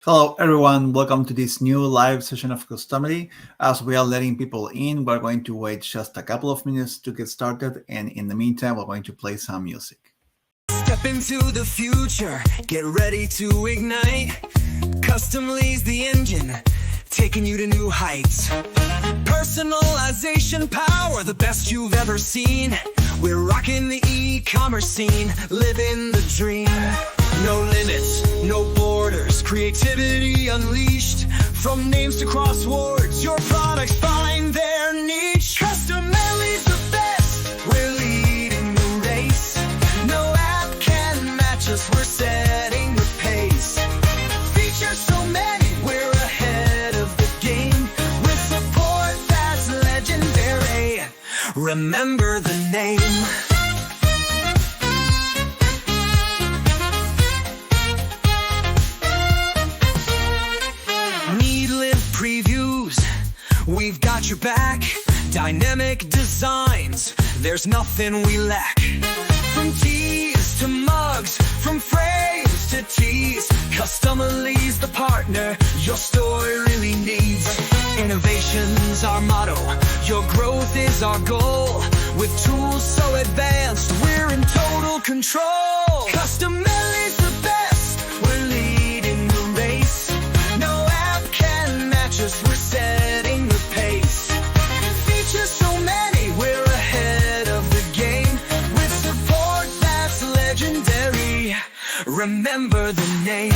Hello, everyone. Welcome to this new live session of Customily. As we are letting people in, we're going to wait just a couple of minutes to get started. And in the meantime, we're going to play some music. Step into the future, get ready to ignite. Customly's the engine, taking you to new heights. Personalization power, the best you've ever seen. We're rocking the e-commerce scene, living the dream. No limits, no borders, creativity unleashed. From names to crosswords, your products find their niche. Customily's the best, we're leading the race. No app can match us, we're setting the pace. Features so many, we're ahead of the game. With support that's legendary, remember the name. Previews, we've got your back. Dynamic designs, there's nothing we lack. From tees to mugs, from frames to tees, Customily's the partner your store really needs. Innovation's our motto, your growth is our goal. With tools so advanced, we're in total control. Customily's the best, we're leading the race. No app can match us, we're setting the pace. Features so many, we're ahead of the game. With support that's legendary, remember the name.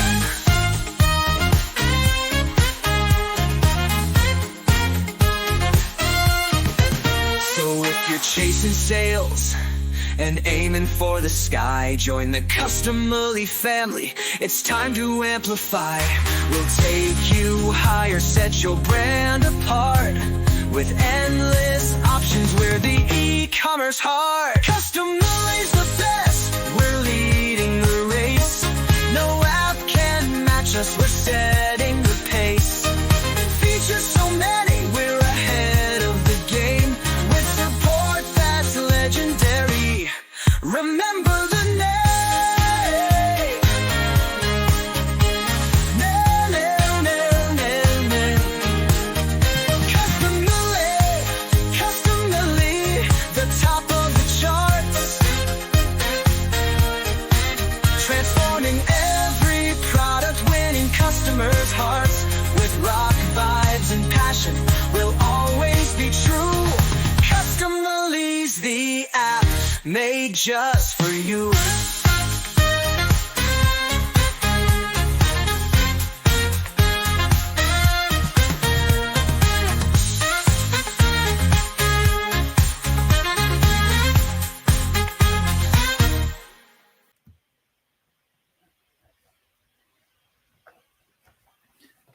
So if you're chasing sales and aiming for the sky, join the Customily family, it's time to amplify. We'll take you higher, set your brand apart. With endless options, we're the e-commerce heart. Customily's the best, we're leading the race. No app can match us, we're setting the pace. Features so many, we're ahead of the game. With support that's legendary, remember the name. Customily, the top of the charts. Transforming every product, winning customers' hearts. With rock vibes and passion, we'll always be true. Customily's the app made just for you.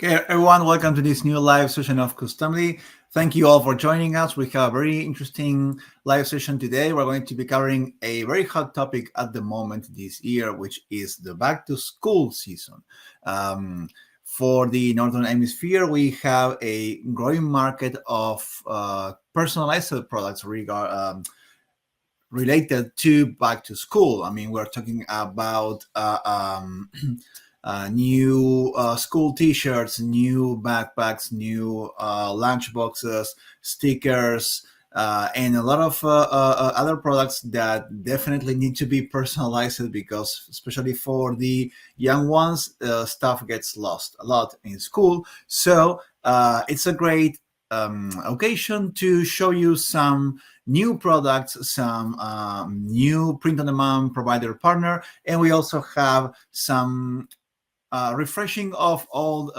Okay, everyone, welcome to this new live session of Customily. Thank you all for joining us. We have a very interesting live session today. We're going to be covering a very hot topic at the moment this year, which is the back to school season. For the Northern Hemisphere, we have a growing market of personalized products related to back to school. I mean, we're talking about new school t-shirts, new backpacks, new lunch boxes, stickers, and a lot of other products that definitely need to be personalized, because especially for the young ones, stuff gets lost a lot in school. So it's a great occasion to show you some new products, some new print-on-demand provider partner, and we also have some refreshing of all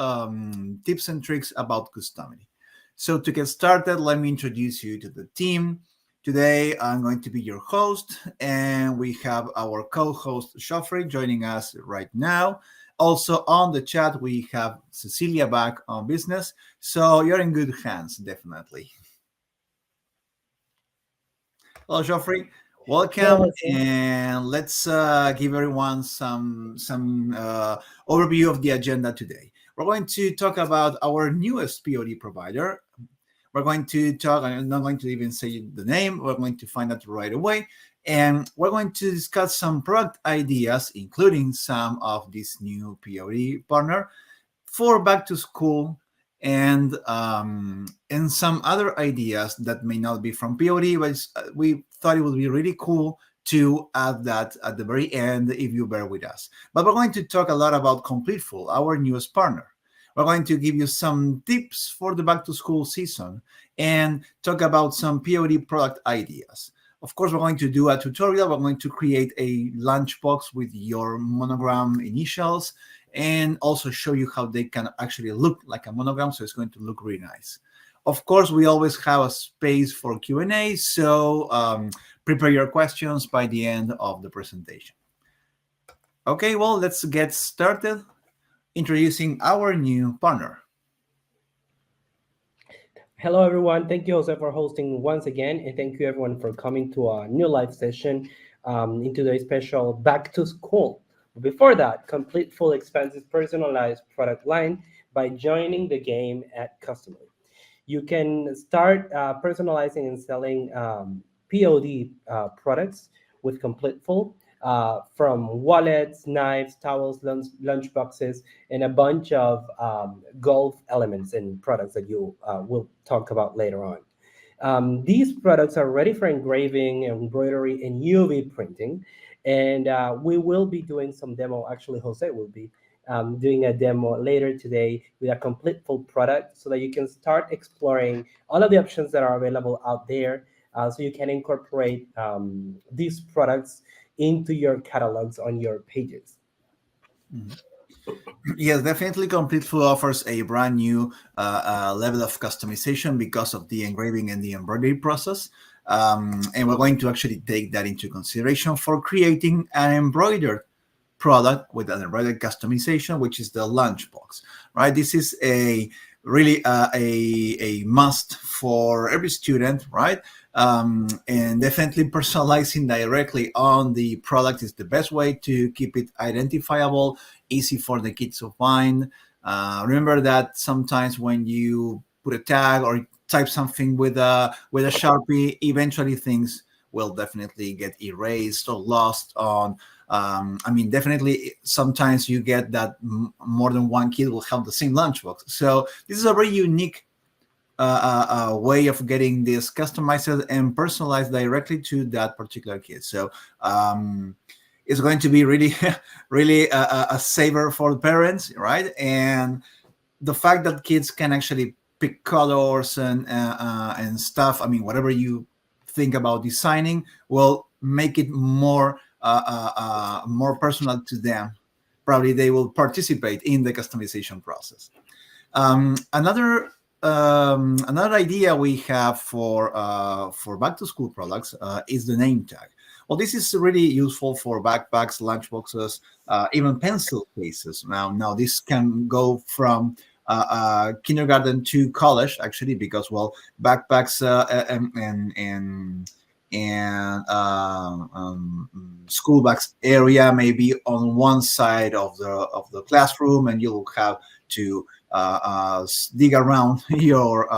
tips and tricks about Customily. So to get started, let me introduce you to the team. Today, I'm going to be your host, and we have our co-host, Joffrey, joining us right now. Also on the chat, we have Cecilia back on business. So you're in good hands, definitely. Hello, Joffrey. Welcome, and let's give everyone some overview of the agenda today. We're going to talk about our newest POD provider. We're going to talk, I'm not going to even say the name, we're going to find out right away. And we're going to discuss some product ideas, including some of this new POD partner. for back to school, and some other ideas that may not be from POD, but we thought it would be really cool to add that at the very end if you bear with us. But we're going to talk a lot about Completeful, our newest partner. We're going to give you some tips for the back to school season and talk about some POD product ideas. Of course, we're going to do a tutorial. We're going to create a lunchbox with your monogram initials and also show you how they can actually look like a monogram. So it's going to look really nice. Of course, we always have a space for Q&A. So prepare your questions by the end of the presentation. Okay, well, let's get started introducing our new partner. Hello, everyone. Thank you, Jose, for hosting once again. And thank you, everyone, for coming to our new live session in today's special Back to School. But before that, Completeful expands its personalized product line by joining the game at Customily. You can start personalizing and selling POD products with Completeful, from wallets, knives, towels, lunch boxes, and a bunch of golf elements and products that you will talk about later on. These products are ready for engraving, embroidery, and UV printing. And we will be doing some demo. Actually, Jose will be doing a demo later today with a complete full product so that you can start exploring all of the options that are available out there, so you can incorporate these products into your catalogs on your pages. Mm-hmm. Yes, definitely Completeful offers a brand new level of customization because of the engraving and the embroidery process. And we're going to actually take that into consideration for creating an embroidered product with an embroidered customization, which is the lunchbox, right? This is a really a must for every student, right? And definitely personalizing directly on the product is the best way to keep it identifiable, easy for the kids to find. Remember that sometimes when you put a tag or type something with a Sharpie, eventually things will definitely get erased or lost on. I mean, definitely sometimes you get that more than one kid will have the same lunchbox. So this is a very unique way of getting this customized and personalized directly to that particular kid. So it's going to be really, really a saver for the parents, right? And the fact that kids can actually pick colors and stuff. I mean, whatever you think about designing will make it more more personal to them. Probably they will participate in the customization process. Another idea we have for back to school products is the name tag. Well, this is really useful for backpacks, lunchboxes, even pencil cases. Now this can go from kindergarten to college, actually, because well, backpacks and school bags area may be on one side of the classroom, and you'll have to dig around your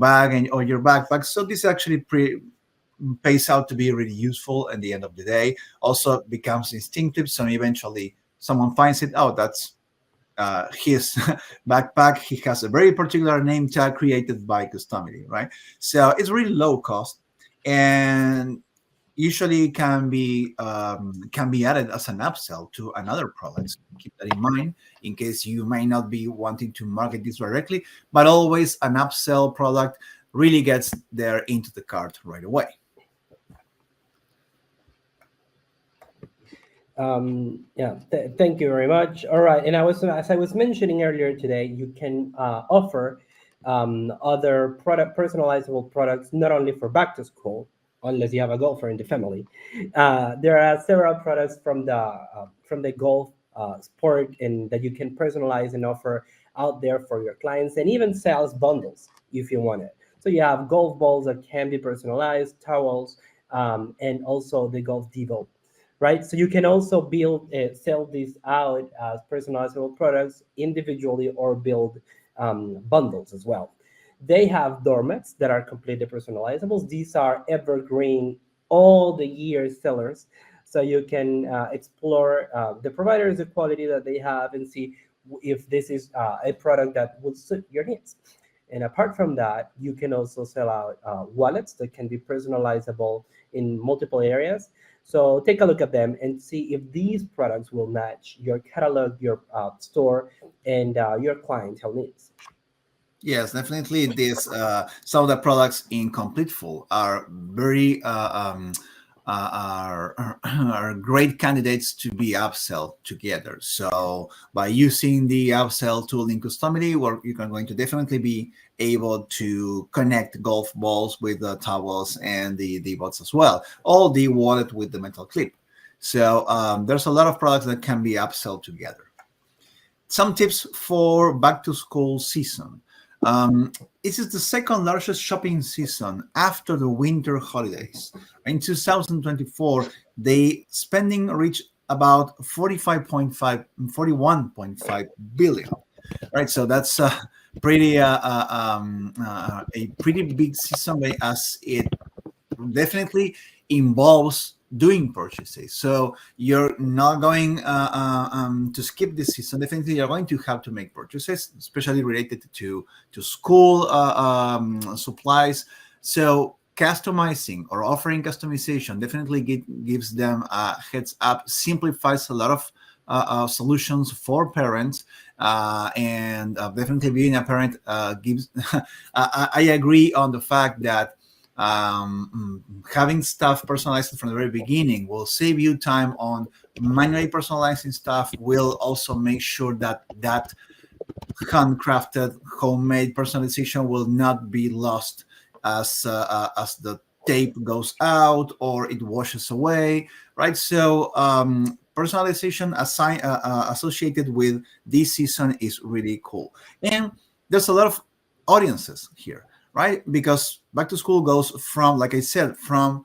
bag or your backpack. So this actually pays out to be really useful at the end of the day. Also becomes instinctive, so eventually someone finds it. Oh, that's his backpack. He has a very particular name tag created by Customily, right? So it's really low cost, and usually can be added as an upsell to another product. So keep that in mind in case you may not be wanting to market this directly, but always an upsell product really gets there into the cart right away. Thank you very much. All right, and as I was mentioning earlier today, you can offer other personalizable products not only for back to school, unless you have a golfer in the family. There are several products from the golf sport and that you can personalize and offer out there for your clients, and even sales bundles if you want it. So you have golf balls that can be personalized, towels, and also the golf devo, right? So you can also sell these out as personalizable products individually or build bundles as well. They have doormats that are completely personalizables. These are evergreen, all the year sellers. So you can explore the providers, the quality that they have, and see if this is a product that would suit your needs. And apart from that, you can also sell out wallets that can be personalizable in multiple areas. So take a look at them and see if these products will match your catalog, your store, and your clientele needs. Yes, definitely. This some of the products in Completeful are very are great candidates to be upsell together. So by using the upsell tool in Customily, where you are going to definitely be able to connect golf balls with the towels and the bots as well, all the wallet with the metal clip. So there's a lot of products that can be upsell together. Some tips for back to school season. This is the second largest shopping season after the winter holidays. In 2024, the spending reached about 41.5 billion. Right, so that's a pretty big season, as it definitely involves doing purchases. So you're not going to skip this season. Definitely, you're going to have to make purchases, especially related to school supplies. So customizing or offering customization definitely gives them a heads up, simplifies a lot of solutions for parents, and definitely being a parent gives. I agree on the fact that having stuff personalized from the very beginning will save you time on manually personalizing stuff. Will also make sure that that handcrafted homemade personalization will not be lost as the tape goes out or it washes away, right? So personalization associated with this season is really cool. And there's a lot of audiences here, right? Because back to school goes from, like I said, from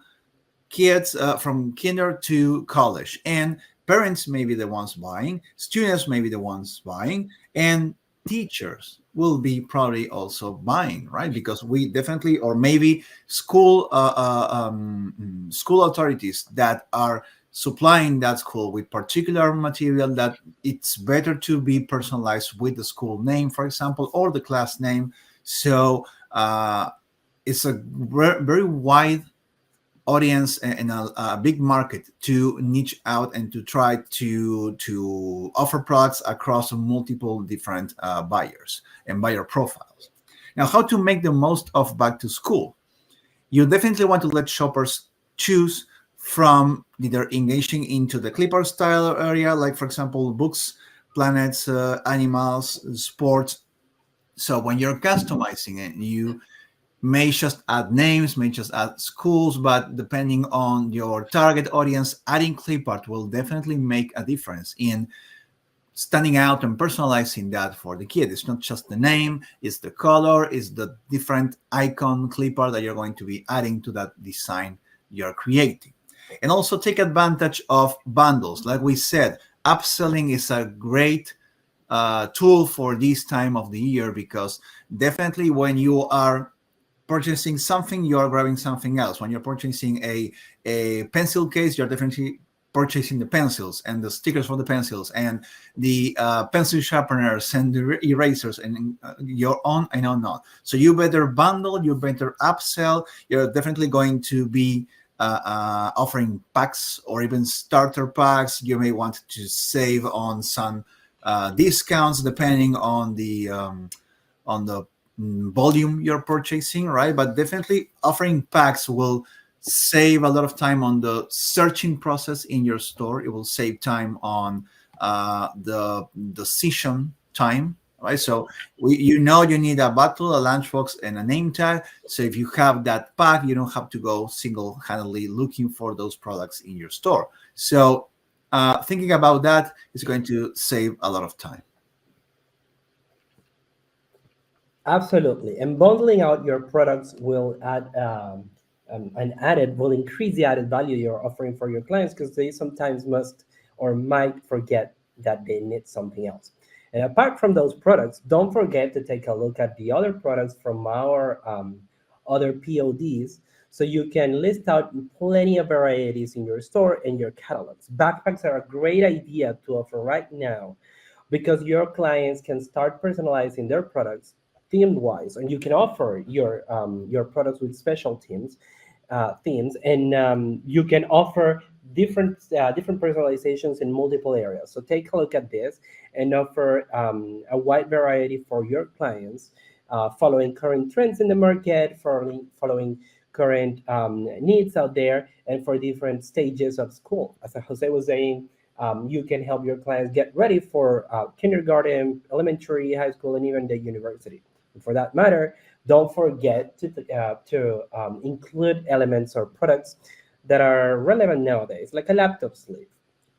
kids from kinder to college, and parents may be the ones buying, students may be the ones buying, and teachers will be probably also buying, right? Because we definitely, or maybe school authorities that are supplying that school with particular material that it's better to be personalized with the school name, for example, or the class name. So it's a very wide audience and a big market to niche out and to try to offer products across multiple different buyers and buyer profiles. Now, how to make the most of back to school? You definitely want to let shoppers choose from either engaging into the clipper style area, like for example books, planets, animals, sports. So when you're customizing it, you may just add names, may just add schools, but depending on your target audience, adding clip art will definitely make a difference in standing out and personalizing that for the kid. It's not just the name, it's the color, it's the different icon clip art that you're going to be adding to that design you're creating. And also take advantage of bundles. Like we said, upselling is a great tool for this time of the year, because definitely when you are purchasing something, you're grabbing something else. When you're purchasing a pencil case, you're definitely purchasing the pencils and the stickers for the pencils and the pencil sharpeners and the erasers and your own and on not. So you better bundle, you better upsell. You're definitely going to be offering packs or even starter packs. You may want to save on some discounts depending on the volume you're purchasing, right? But definitely offering packs will save a lot of time on the searching process in your store. It will save time on the decision time, right? So you need a bottle, a lunchbox, and a name tag. So if you have that pack, you don't have to go single-handedly looking for those products in your store. So thinking about that is going to save a lot of time. Absolutely. And bundling out your products will add will increase the added value you're offering for your clients, because they sometimes must or might forget that they need something else. And apart from those products, don't forget to take a look at the other products from our other PODs, so you can list out plenty of varieties in your store and your catalogs. Backpacks are a great idea to offer right now, because your clients can start personalizing their products theme wise, and you can offer your products with special themes, and you can offer different personalizations in multiple areas. So take a look at this and offer a wide variety for your clients, following current trends in the market, following current needs out there, and for different stages of school. As Jose was saying, you can help your clients get ready for kindergarten, elementary, high school, and even the university. And for that matter, don't forget to include elements or products that are relevant nowadays, like a laptop sleeve,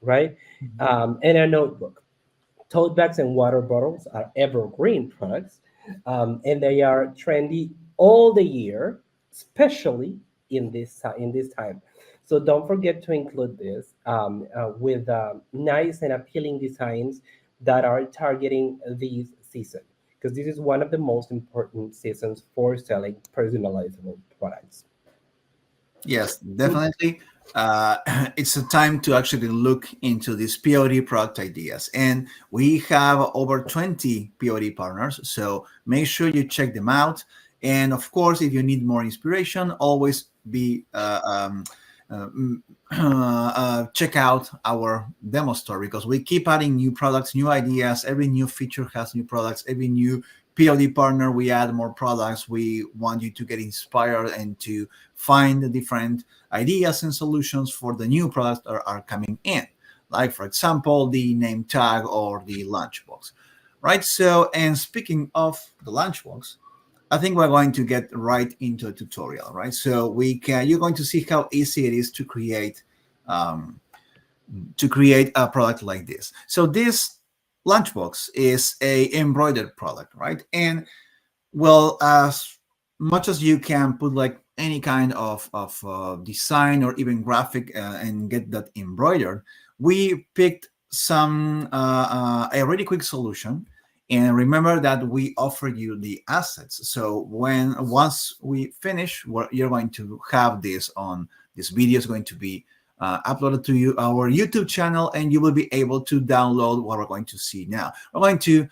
right? And a notebook. Tote bags and water bottles are evergreen products, and they are trendy all the year, especially in this time. So don't forget to include this with nice and appealing designs that are targeting this season, because this is one of the most important seasons for selling personalizable products. Yes, definitely. It's a time to actually look into these POD product ideas. And we have over 20 POD partners, so make sure you check them out. And of course, if you need more inspiration, always be uh, mm, check out our demo store, because we keep adding new products, new ideas. Every new feature has new products. Every new POD partner, we add more products. We want you to get inspired and to find the different ideas and solutions for the new products that are coming in, like, for example, the name tag or the lunchbox, right? So, and speaking of the lunchbox, I think we're going to get right into a tutorial, right? So you're going to see how easy it is um, to create a product like this. So this lunchbox is a embroidered product, right? And well, as much as you can put like any kind of design or even graphic and get that embroidered, we picked a really quick solution. And remember that we offer you the assets. So once we finish, you're going to have this video is going to be uploaded to our YouTube channel, and you will be able to download what we're going to see now. We're going to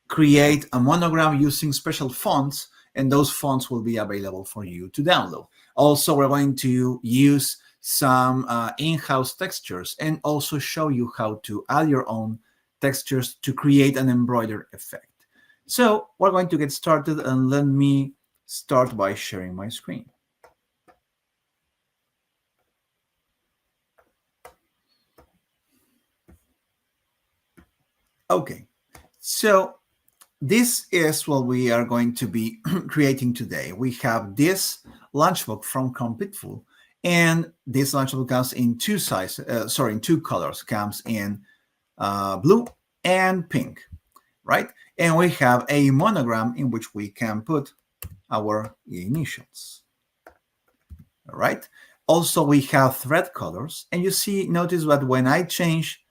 create a monogram using special fonts, and those fonts will be available for you to download. Also, we're going to use some in-house textures and also show you how to add your own textures to create an embroidered effect. So we're going to get started, and let me start by sharing my screen. Okay, so this is what we are going to be creating today. We have this lunchbook from Completeful, and this lunchbook comes in in two colors. Comes in blue and pink, right? And we have a monogram in which we can put our initials, all right? Also, we have thread colors, and notice that when I change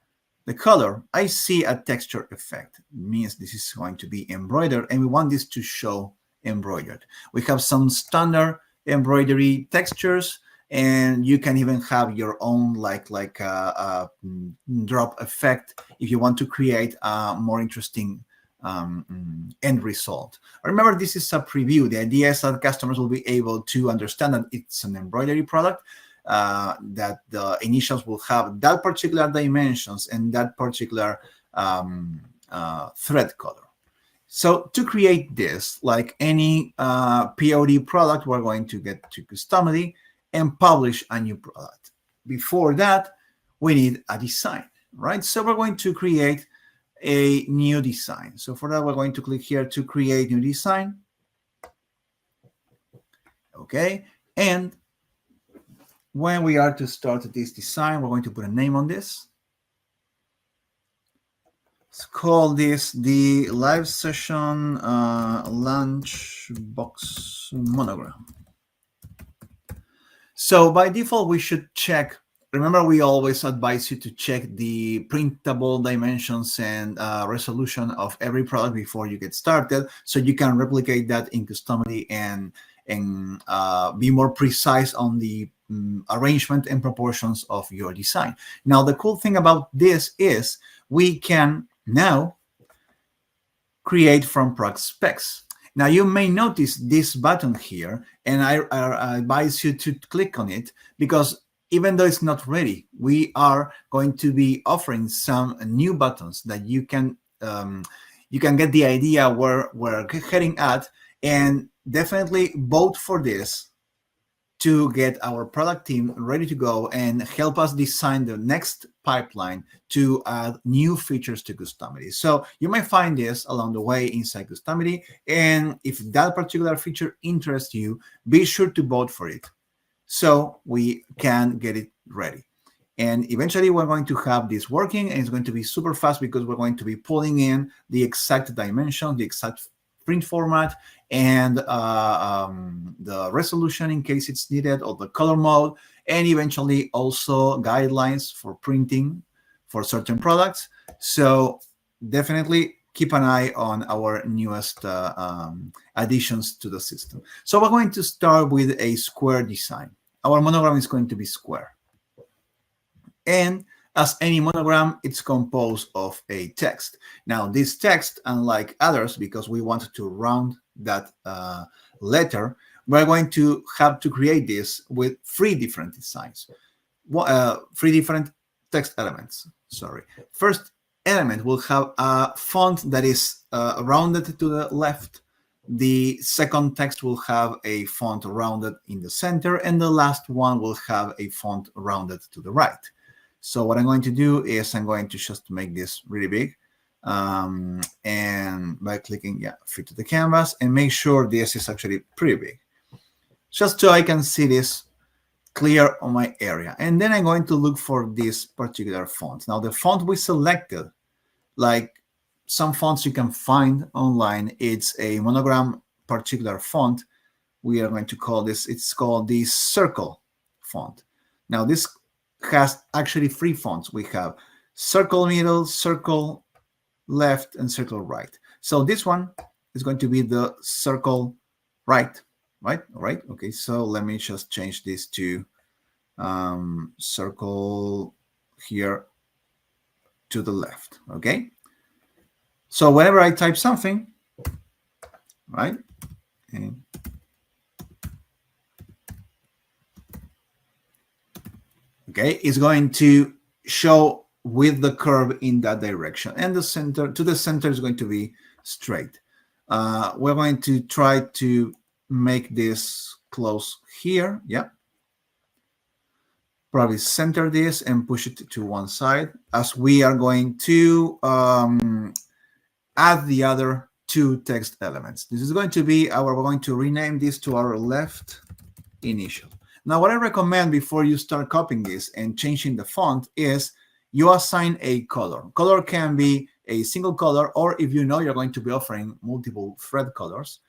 the color, I see a texture effect. It means this is going to be embroidered, and we want this to show embroidered. We have some standard embroidery textures, and you can even have your own like a drop effect if you want to create a more interesting end result. Remember, this is a preview. The idea is that customers will be able to understand that it's an embroidery product, that the initials will have that particular dimensions and that particular thread color. So to create this, like any POD product, we're going to get to Customily and publish a new product. Before that, we need a design, right? So we're going to create a new design. So for that, we're going to click here to create new design. Okay, and when we are to start this design, we're going to put a name on this. Let's call this the live session lunchbox monogram. So by default, we should check. Remember, we always advise you to check the printable dimensions and resolution of every product before you get started, so you can replicate that in Customily and be more precise on the arrangement and proportions of your design. Now, the cool thing about this is we can now create from product specs. Now you may notice this button here, and I advise you to click on it, because even though it's not ready, we are going to be offering some new buttons that you can get the idea where we're heading at, and definitely vote for this to get our product team ready to go and help us design the next pipeline to add new features to Customily. So you might find this along the way inside Customily, and if that particular feature interests you, be sure to vote for it so we can get it ready. And eventually we're going to have this working, and it's going to be super fast because we're going to be pulling in the exact dimension, the exact print format, and the resolution in case it's needed, or the color mode, and eventually also guidelines for printing for certain products. So definitely keep an eye on our newest additions to the system. So we're going to start with a square design. Our monogram is going to be square. And as any monogram, it's composed of a text. Now, this text, unlike others, because we want to round that letter, we're going to have to create this with 3 different designs, 3 different text elements. Sorry. First element will have a font that is rounded to the left. The second text will have a font rounded in the center, and the last one will have a font rounded to the right. So what I'm going to do is I'm going to just make this really big, and by clicking fit to the canvas, and make sure this is actually pretty big, just so I can see this clear on my area. And then I'm going to look for this particular font. Now the font we selected, like some fonts you can find online, it's a monogram particular font. We are going to call this, it's called the circle font. Now this has actually 3 fonts. We have circle middle, circle left, and circle right. So this one is going to be the circle right. All right. Okay, so let me just change this to circle here to the left. Okay, so whenever I type something, right, and okay, it's going to show with the curve in that direction, and the center to the center is going to be straight. We're going to try to make this close here. Yeah, probably center this and push it to one side, as we are going to add the other 2 text elements. This is going to be we're going to rename this to our left initial. Now, what I recommend before you start copying this and changing the font is you assign a color. Color can be a single color, or if you know you're going to be offering multiple thread colors,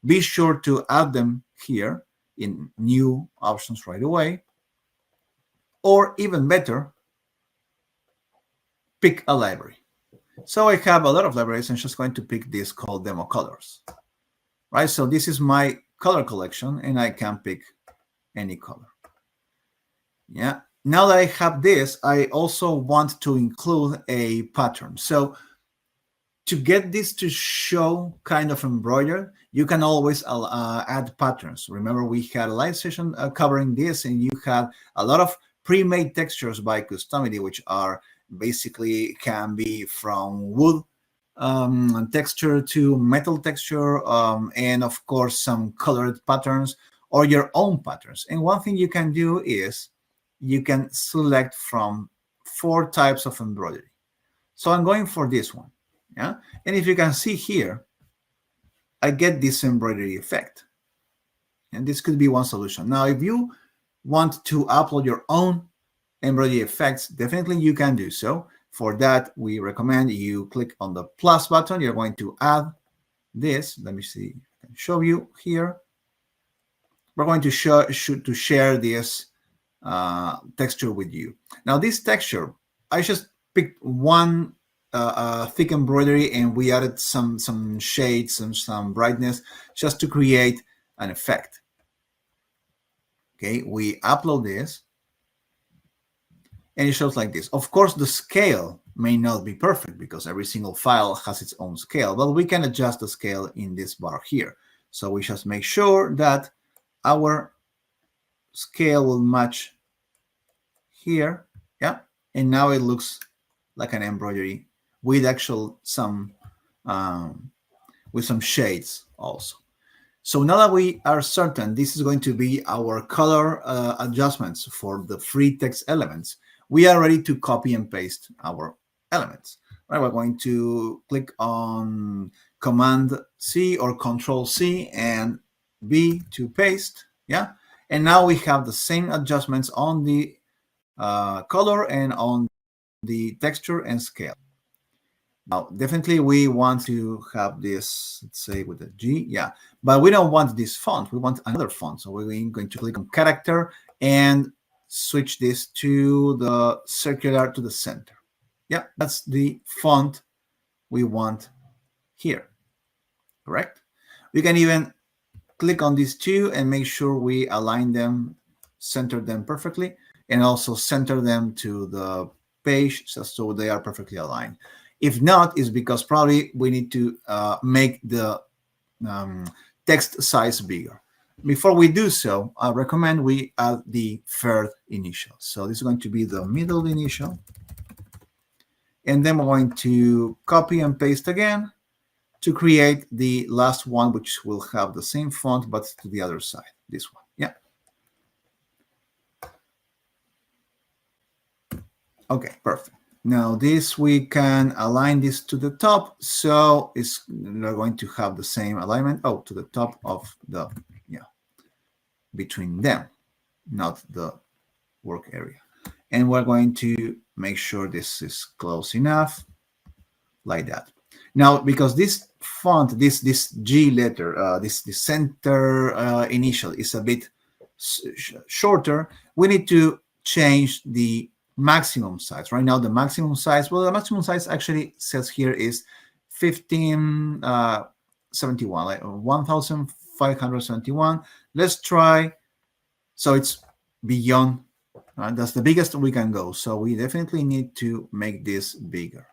be sure to add them here in new options right away. Or even better, pick a library. So I have a lot of libraries. I'm just going to pick this called Demo Colors. Right, so this is my color collection, and I can pick any color. Yeah, now that I have this, I also want to include a pattern. So to get this to show kind of embroidered, you can always add patterns. Remember, we had a live session covering this, and you had a lot of pre-made textures by Customily, which are basically can be from wood texture to metal texture, and of course some colored patterns or your own patterns. And one thing you can do is you can select from 4 types of embroidery. So I'm going for this one. Yeah, and if you can see here, I get this embroidery effect, and this could be one solution. Now, if you want to upload your own embroidery effects, definitely you can do so. For that, we recommend you click on the plus button. You're going to add this. Let me see, I can show you here. We're going to share this texture with you. Now, this texture, I just picked one thick embroidery, and we added some shades and some brightness just to create an effect. Okay, we upload this, and it shows like this. Of course, the scale may not be perfect because every single file has its own scale, but we can adjust the scale in this bar here. So we just make sure that our scale will match here, yeah, and now it looks like an embroidery with with some shades also. So now that we are certain this is going to be our color adjustments for the free text elements, we are ready to copy and paste our elements. Right, we're going to click on Command C or Control C and B to paste. Yeah, and now we have the same adjustments on the color and on the texture and scale. Now, definitely we want to have this, let's say with a G, yeah, but we don't want this font. We want another font. So we're going to click on character and switch this to the circular to the center. Yeah, that's the font we want here, correct? We can even click on these two and make sure we align them, center them perfectly, and also center them to the page so they are perfectly aligned. If not, it's because probably we need to make the text size bigger. Before we do so, I recommend we add the third initial. So this is going to be the middle initial. And then we're going to copy and paste again to create the last one, which will have the same font, but to the other side, this one, yeah. Okay, perfect. Now this, we can align this to the top, so we're going to have the same alignment, to the top of the, yeah, between them, not the work area. And we're going to make sure this is close enough, like that. Now, because this font, this G letter, this center initial is a bit shorter, we need to change the maximum size. Right now, the maximum size, well, the maximum size actually says here is 1571, like 1571. Let's try. So it's beyond. That's the biggest we can go. So we definitely need to make this bigger.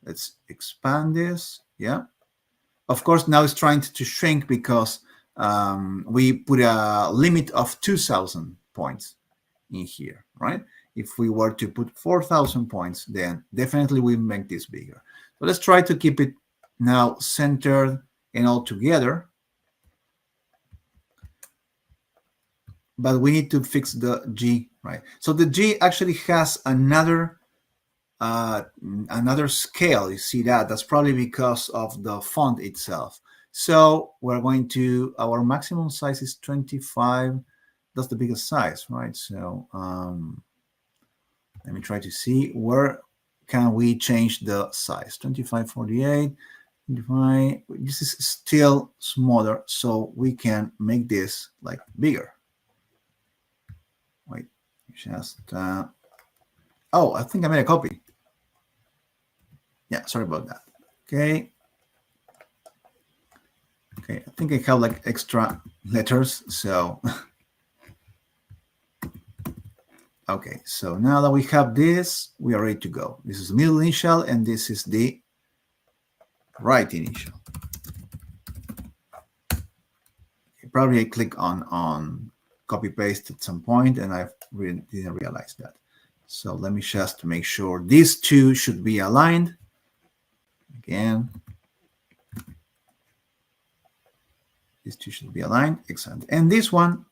Let's expand this. Yeah. Of course, now it's trying to shrink because we put a limit of 2,000 points in here, right? If we were to put 4,000 points, then definitely we make this bigger. So let's try to keep it now centered and all together. But we need to fix the G, right? So the G actually has another scale. You see that? That's probably because of the font itself. So we're going to, our maximum size is 25. That's the biggest size, right? So let me try to see where can we change the size. 2548, 25. This is still smaller, so we can make this like bigger. Wait, just oh, I think I made a copy. Yeah, sorry about that. Okay. Okay, I think I have like extra letters, so okay, so now that we have this, we are ready to go. This is the middle initial, and this is the right initial. Okay, probably I click on copy paste at some point, and I didn't realize that. So let me just make sure these two should be aligned. Again, these two should be aligned. Excellent. And this one,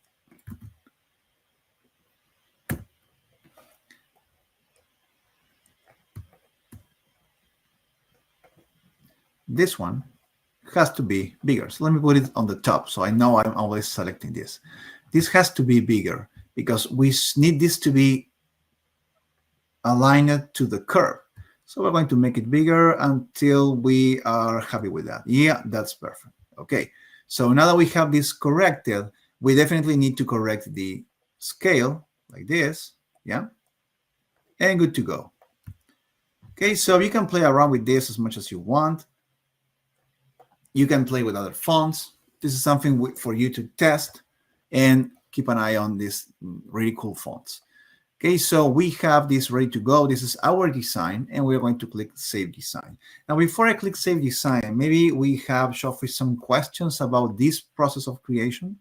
has to be bigger. So let me put it on the top so I know I'm always selecting this. This has to be bigger because we need this to be aligned to the curve. So we're going to make it bigger until we are happy with that. Yeah, that's perfect. Okay, so now that we have this corrected, we definitely need to correct the scale like this. Yeah, and good to go. Okay, so you can play around with this as much as you want. You can play with other fonts. This is something for you to test and keep an eye on these really cool fonts. Okay, so we have this ready to go. This is our design, and we're going to click Save Design. Now, before I click Save Design, maybe we have, Sophie, some questions about this process of creation.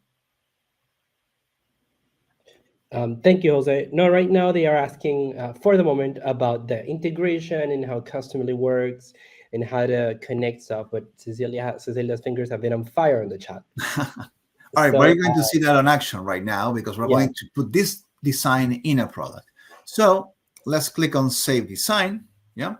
Thank you, Jose. No, right now they are asking for the moment about the integration and how Customily works and how to connect stuff. But Cecilia's fingers have been on fire in the chat. All right, So, we're going to see that on action right now because we're going to put this design in a product. So let's click on Save Design. Yeah.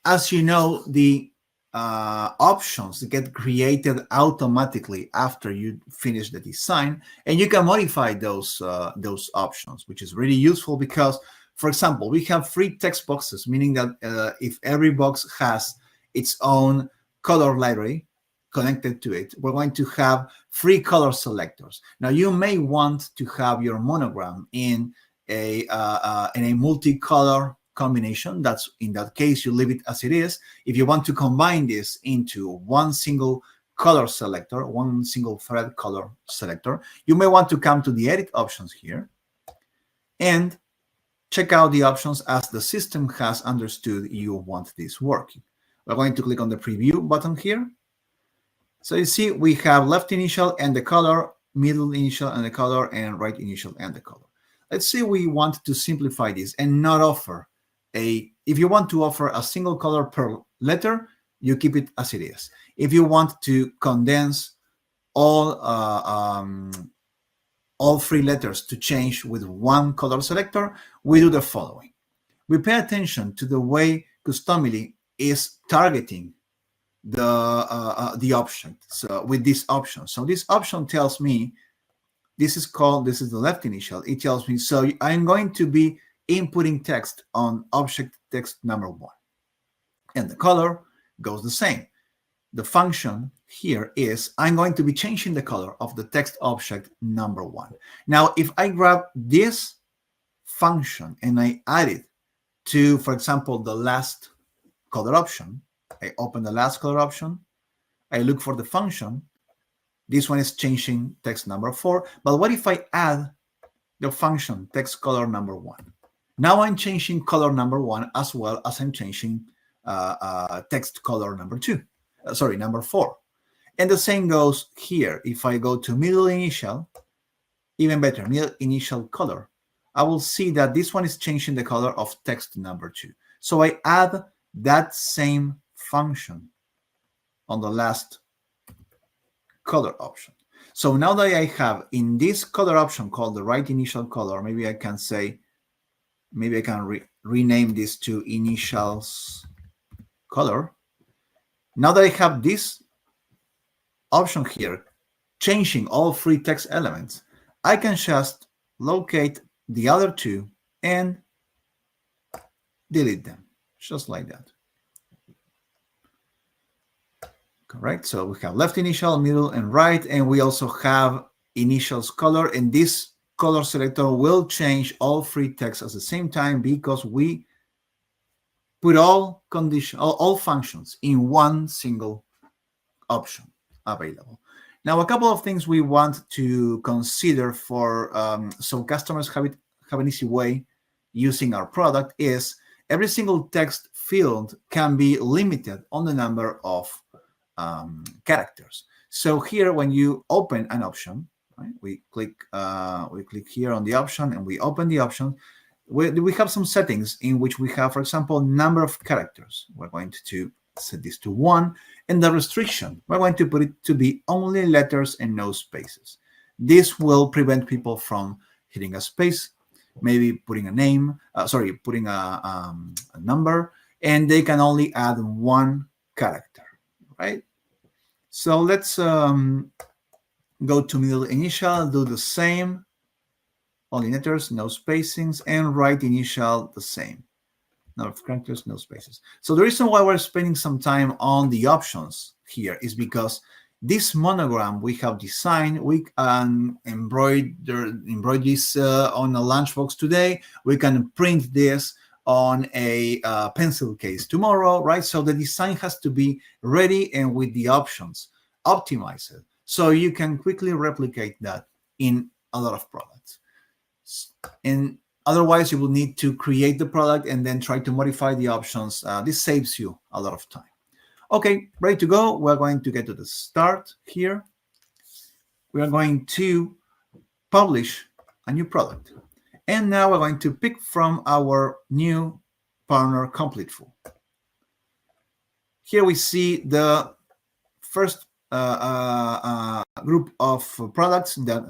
As you know, the options get created automatically after you finish the design, and you can modify those options, which is really useful because, for example, we have free text boxes, meaning that if every box has its own color library connected to it, we're going to have free color selectors. Now, you may want to have your monogram in a multicolor combination. That's in that case, you leave it as it is. If you want to combine this into one single color selector, one single thread color selector, you may want to come to the edit options here and check out the options as the system has understood you want this working. We're going to click on the preview button here. So you see we have left initial and the color, middle initial and the color, and right initial and the color. Let's say we want to simplify this and not offer if you want to offer a single color per letter, you keep it as it is. If you want to condense all three letters to change with one color selector, we do the following. We pay attention to the way Customily is targeting the object. So with this option, so this option tells me this is the left initial. It tells me, so I'm going to be inputting text on object text number 1, and the color goes the same. The function here is I'm going to be changing the color of the text object number 1. Now, if I grab this function and I add it to, for example, the last color option, I open the last color option, I look for the function. This one is changing text number 4. But what if I add the function text color number 1? Now I'm changing color number 1 as well as I'm changing text color number 2. Number 4. And the same goes here. If I go to middle initial, even better, middle initial color, I will see that this one is changing the color of text number 2. So I add that same function on the last color option. So now that I have in this color option called the right initial color, maybe I can say, maybe I can rename this to initials color. Now that I have this option here, changing all three text elements, I can just locate the other two and delete them, just like that. Correct. So we have left initial, middle, and right, and we also have initials color, and this color selector will change all three texts at the same time because we put all functions in one single option available. Now, a couple of things we want to consider for so customers have an easy way using our product is every single text field can be limited on the number of characters. So here, when you open an option, right, we click here on the option and we open the option. We have some settings in which we have, for example, number of characters. We're going to set this to 1, and the restriction, we're going to put it to be only letters and no spaces. This will prevent people from hitting a space, maybe putting a name, putting a number, and they can only add one character, right? So let's go to middle initial, do the same, only letters, no spacings, and right initial, the same. Number of characters, no spaces. So the reason why we're spending some time on the options here is because this monogram we have designed, we can embroider this on a lunchbox today. We can print this on a pencil case tomorrow, right? So the design has to be ready and with the options optimized, so you can quickly replicate that in a lot of products. And Otherwise, you will need to create the product and then try to modify the options. This saves you a lot of time. Okay, ready to go. We're going to get to the start here. We are going to publish a new product. And now we're going to pick from our new partner, Completeful. Here we see the first group of products that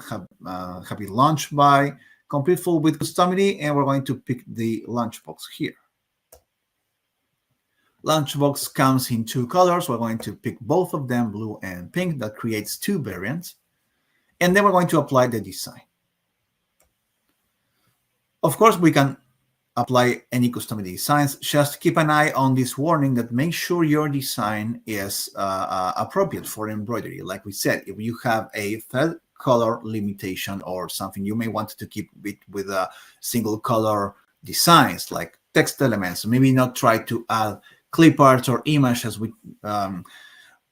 have been launched by Completeful with Customily, and we're going to pick the lunchbox here. Lunchbox comes in two colors. We're going to pick both of them, blue and pink. That creates two variants. And then we're going to apply the design. Of course, we can apply any custom designs. Just keep an eye on this warning that make sure your design is appropriate for embroidery. Like we said, if you have a third color limitation or something, you may want to keep it with a single color designs like text elements. Maybe not try to add clip arts or images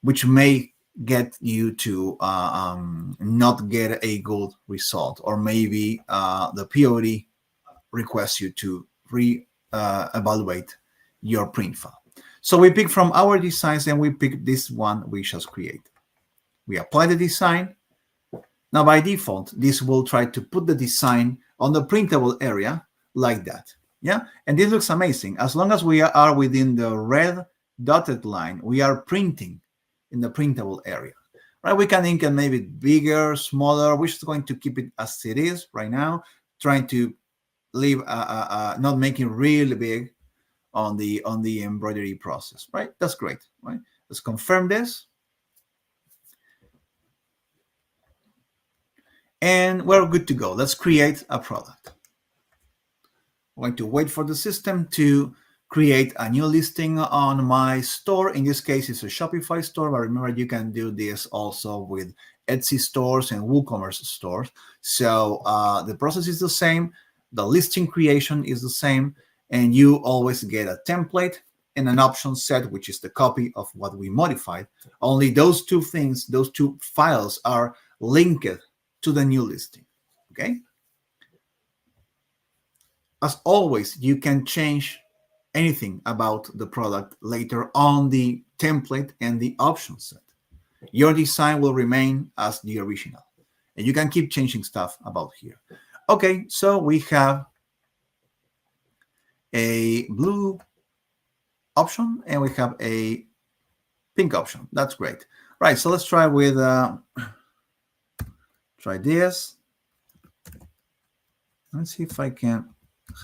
which may get you to not get a good result, or maybe the POD requests you to re-evaluate your print file. So we pick from our designs and we pick this one we just created. We apply the design. Now by default, this will try to put the design on the printable area like that. Yeah, and this looks amazing. As long as we are within the red dotted line, we are printing in the printable area. Right? We can ink it maybe bigger, smaller. We're just going to keep it as it is right now, trying to leave not making really big on the embroidery process. Right? That's great. Right? Let's confirm this. And we're good to go. Let's create a product. I'm going to wait for the system to create a new listing on my store. In this case, it's a Shopify store, but remember, you can do this also with Etsy stores and WooCommerce stores. So the process is the same. The listing creation is the same. And you always get a template and an option set, which is the copy of what we modified. Only those two things, those two files are linked to the new listing. Okay. As always, you can change anything about the product later on the template and the option set. Your design will remain as the original, and you can keep changing stuff about here. Okay, so we have a blue option and we have a pink option. That's great. Right, so let's try with try this. Let's see if I can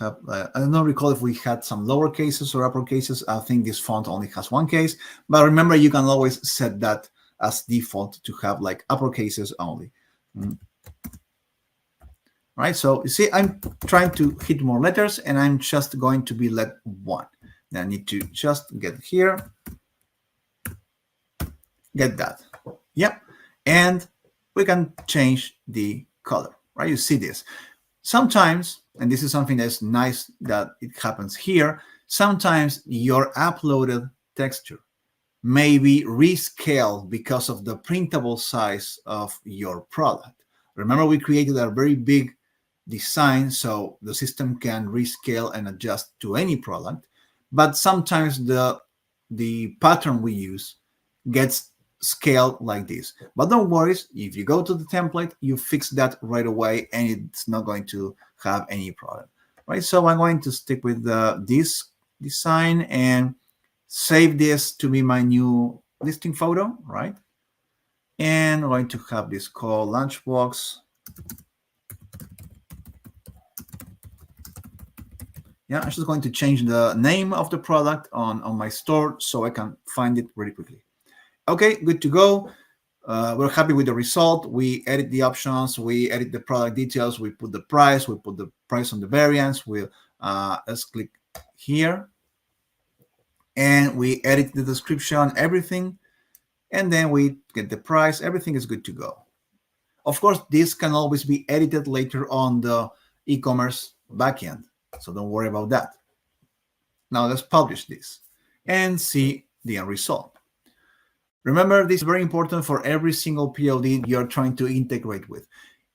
have, I don't recall if we had some lower cases or upper cases. I think this font only has one case, but remember, you can always set that as default to have like upper cases only. Right, so you see, I'm trying to hit more letters and I'm just going to be let one. Then I need to just get here, get that. Yep, and we can change the color, right? You see this. Sometimes, and this is something that's nice that it happens here, sometimes your uploaded texture may be rescaled because of the printable size of your product. Remember, we created a very big design, so the system can rescale and adjust to any product, but sometimes the pattern we use gets scaled like this. But don't worry, if you go to the template, you fix that right away and it's not going to have any problem. Right, so I'm going to stick with this design and save this to be my new listing photo, right? And I'm going to have this called Lunchbox. Yeah, I'm just going to change the name of the product on my store so I can find it really quickly. Okay, good to go. We're happy with the result. We edit the options, we edit the product details, we put the price on the variants. Let's click here and we edit the description, everything, and then we get the price. Everything is good to go. Of course, this can always be edited later on the e-commerce backend, so don't worry about that. Now let's publish this and see the end result. Remember, this is very important for every single POD you're trying to integrate with.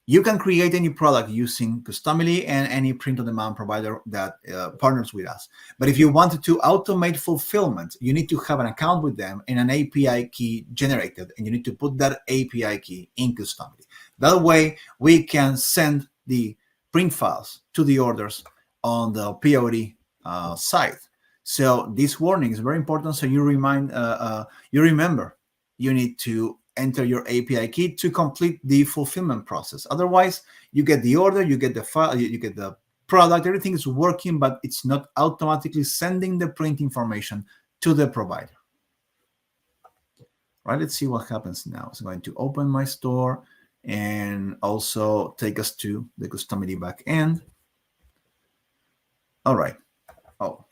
You can create any product using Customily and any print-on-demand provider that partners with us. But if you wanted to automate fulfillment, you need to have an account with them and an API key generated, and you need to put that API key in Customily. That way, we can send the print files to the orders on the POD site. So this warning is very important. So you remember, you need to enter your API key to complete the fulfillment process. Otherwise, you get the order, you get the file, you get the product, everything is working, but it's not automatically sending the print information to the provider. Right, let's see what happens now. So I'm going to open my store and also take us to the Customily backend. All right. Oh.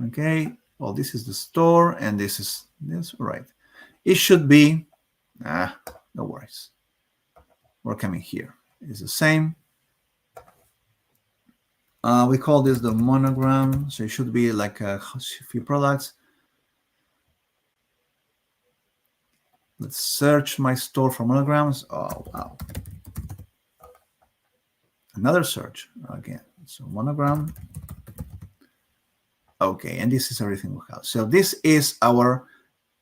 Okay. Well, this is the store, and this is this. Right. It should be. No worries. We're coming here. It's the same. We call this the monogram, so it should be like a few products. Let's search my store for monograms. Oh, wow. Another search again. So monogram. Okay, and this is everything we have. So this is our,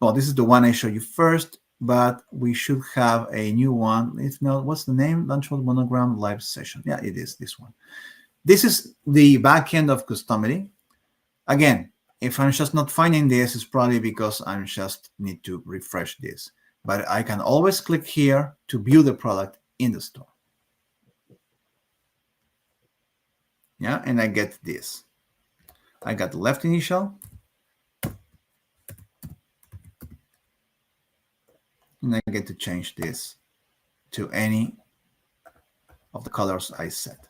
well, this is the one I showed you first, but we should have a new one. If not, what's the name? Launchable Monogram Live Session. Yeah, it is this one. This is the backend of Customily. Again, if I'm just not finding this, it's probably because I just need to refresh this. But I can always click here to view the product in the store. Yeah, and I get this. I got the left initial. And I get to change this to any of the colors I set.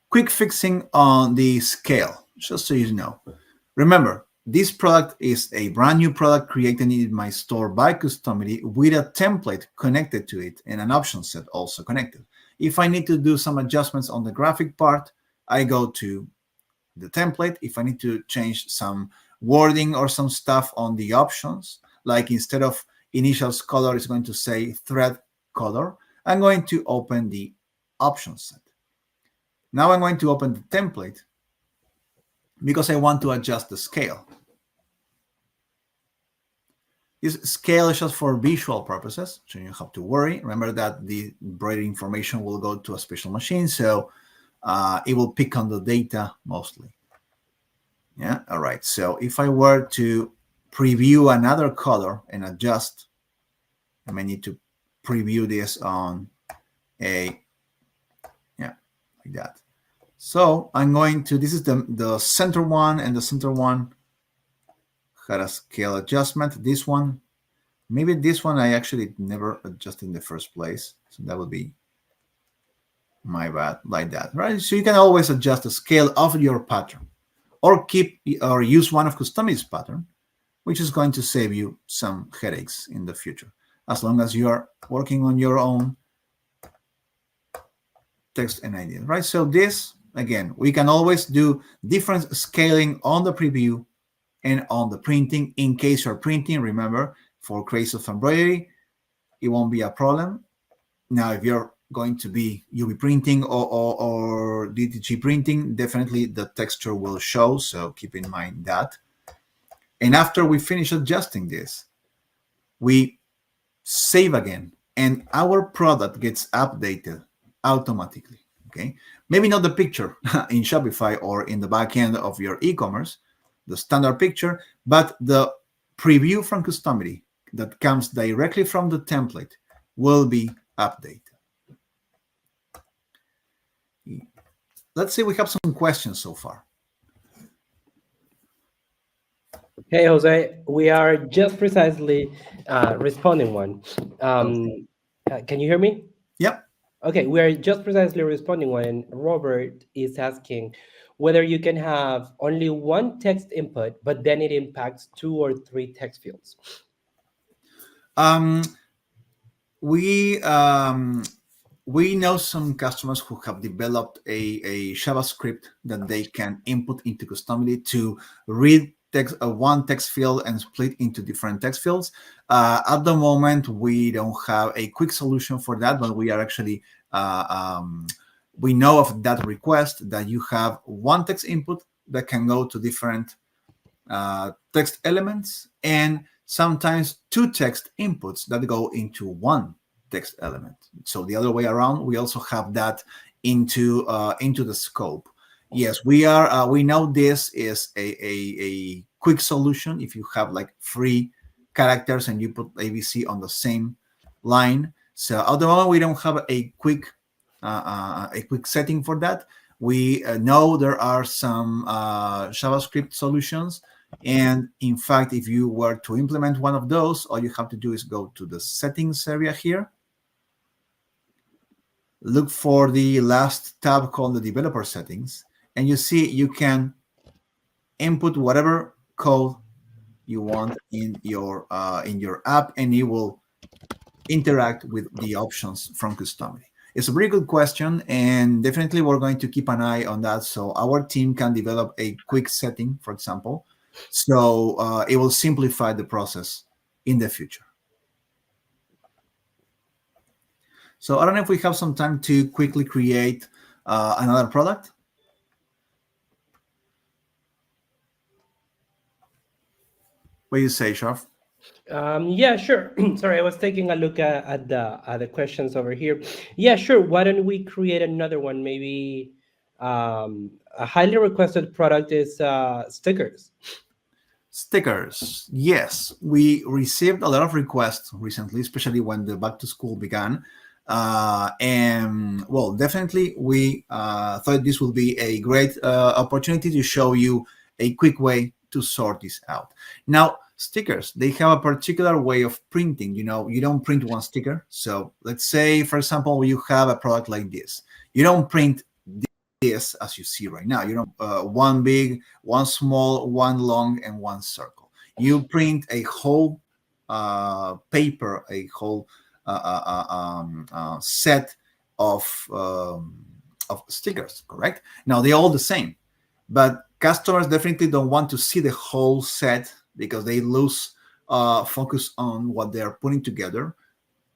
Quick fixing on the scale, just so you know. Remember, this product is a brand new product created in my store by Customily with a template connected to it and an option set also connected. If I need to do some adjustments on the graphic part, I go to the template. If I need to change some wording or some stuff on the options, like instead of initials color, it's going to say thread color, I'm going to open the option set. Now I'm going to open the template because I want to adjust the scale. This scale is just for visual purposes, so you don't have to worry. Remember that the embroidery information will go to a special machine, so it will pick on the data mostly. Yeah, all right. So if I were to preview another color and adjust, I may need to preview this on a, yeah, like that. So I'm going to, this is the center one, and the center one had a scale adjustment. This one, maybe this one I actually never adjusted in the first place. So that would be my bad, like that, right? So you can always adjust the scale of your pattern, or keep or use one of Customily's pattern, which is going to save you some headaches in the future, as long as you are working on your own text and ideas, right? So this, again, we can always do different scaling on the preview and on the printing. In case you're printing, remember, for craze of embroidery, it won't be a problem. Now, if you're going to be UV printing or DTG printing, definitely the texture will show, so keep in mind that. And after we finish adjusting this, we save again, and our product gets updated automatically. Okay, maybe not the picture in Shopify or in the back end of your e-commerce, the standard picture, but the preview from Customily that comes directly from the template will be updated. Let's see, we have some questions so far. Hey, Jose, we are just precisely responding one. Can you hear me? Yep. Okay, we are just precisely responding one, and Robert is asking whether you can have only one text input, but then it impacts 2 or 3 text fields. We know some customers who have developed a JavaScript that they can input into Customily to read text one text field and split into different text fields. At the moment, we don't have a quick solution for that, but we are actually we know of that request that you have one text input that can go to different text elements, and sometimes two text inputs that go into one text element. So the other way around, we also have that into the scope. Yes, we know this is a quick solution if you have like 3 characters and you put ABC on the same line. So at the moment, we don't have a quick setting for that. We know there are some JavaScript solutions, and in fact, if you were to implement one of those, all you have to do is go to the settings area here, look for the last tab called the developer settings, and you see you can input whatever code you want in your app, and it will interact with the options from Customily. It's a very good question, and definitely we're going to keep an eye on that so our team can develop a quick setting, for example, so it will simplify the process in the future. So I don't know if we have some time to quickly create another product. What do you say, Shaf? Yeah, sure. Sorry, I was taking a look at the questions over here. Yeah, sure. Why don't we create another one? Maybe a highly requested product is stickers. Stickers. Yes, we received a lot of requests recently, especially when the back to school began. And well, definitely we thought this would be a great opportunity to show you a quick way to sort this out. Now, stickers, they have a particular way of printing. You know, you don't print one sticker. So let's say, for example, you have a product like this. You don't print this as you see right now. You don't one big, one small, one long, and one circle. You print a whole paper, a whole set of stickers, correct? Now, they're all the same, but customers definitely don't want to see the whole set because they lose focus on what they're putting together.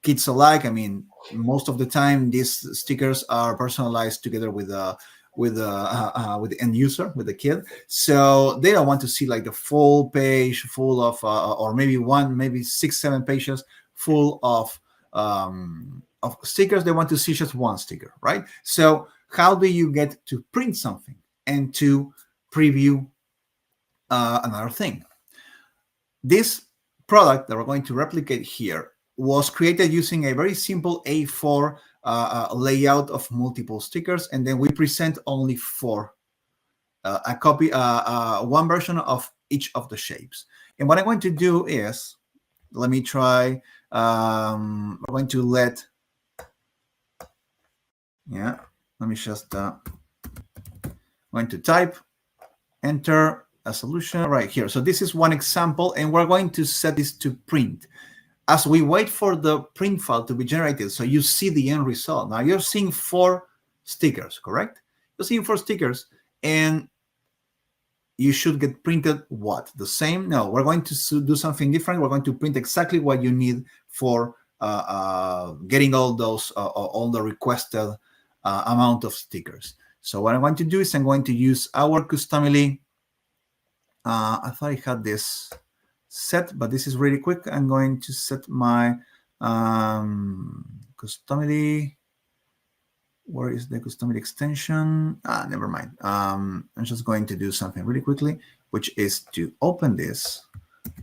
Kids alike, I mean, most of the time these stickers are personalized together with the end user, with the kid. So they don't want to see like the full page full of or maybe 6-7 pages full of stickers. They want to see just one sticker, right? So how do you get to print something and to preview another thing? This product that we're going to replicate here was created using a very simple A4 layout of multiple stickers, and then we present only 4, a copy, one version of each of the shapes. And what I'm going to do is, let me try. I'm going to let me just going to type, enter a solution right here. So this is one example, and we're going to set this to print as we wait for the print file to be generated. So you see the end result. Now you're seeing 4 stickers, correct? You're seeing 4 stickers, and you should get printed what? The same? No, we're going to do something different. We're going to print exactly what you need for getting all those, all the requested amount of stickers. So what I'm going to do is I'm going to use our Customily. I thought I had this set, but this is really quick. I'm going to set my Customily. Where is the Customily extension? Never mind. I'm just going to do something really quickly, which is to open this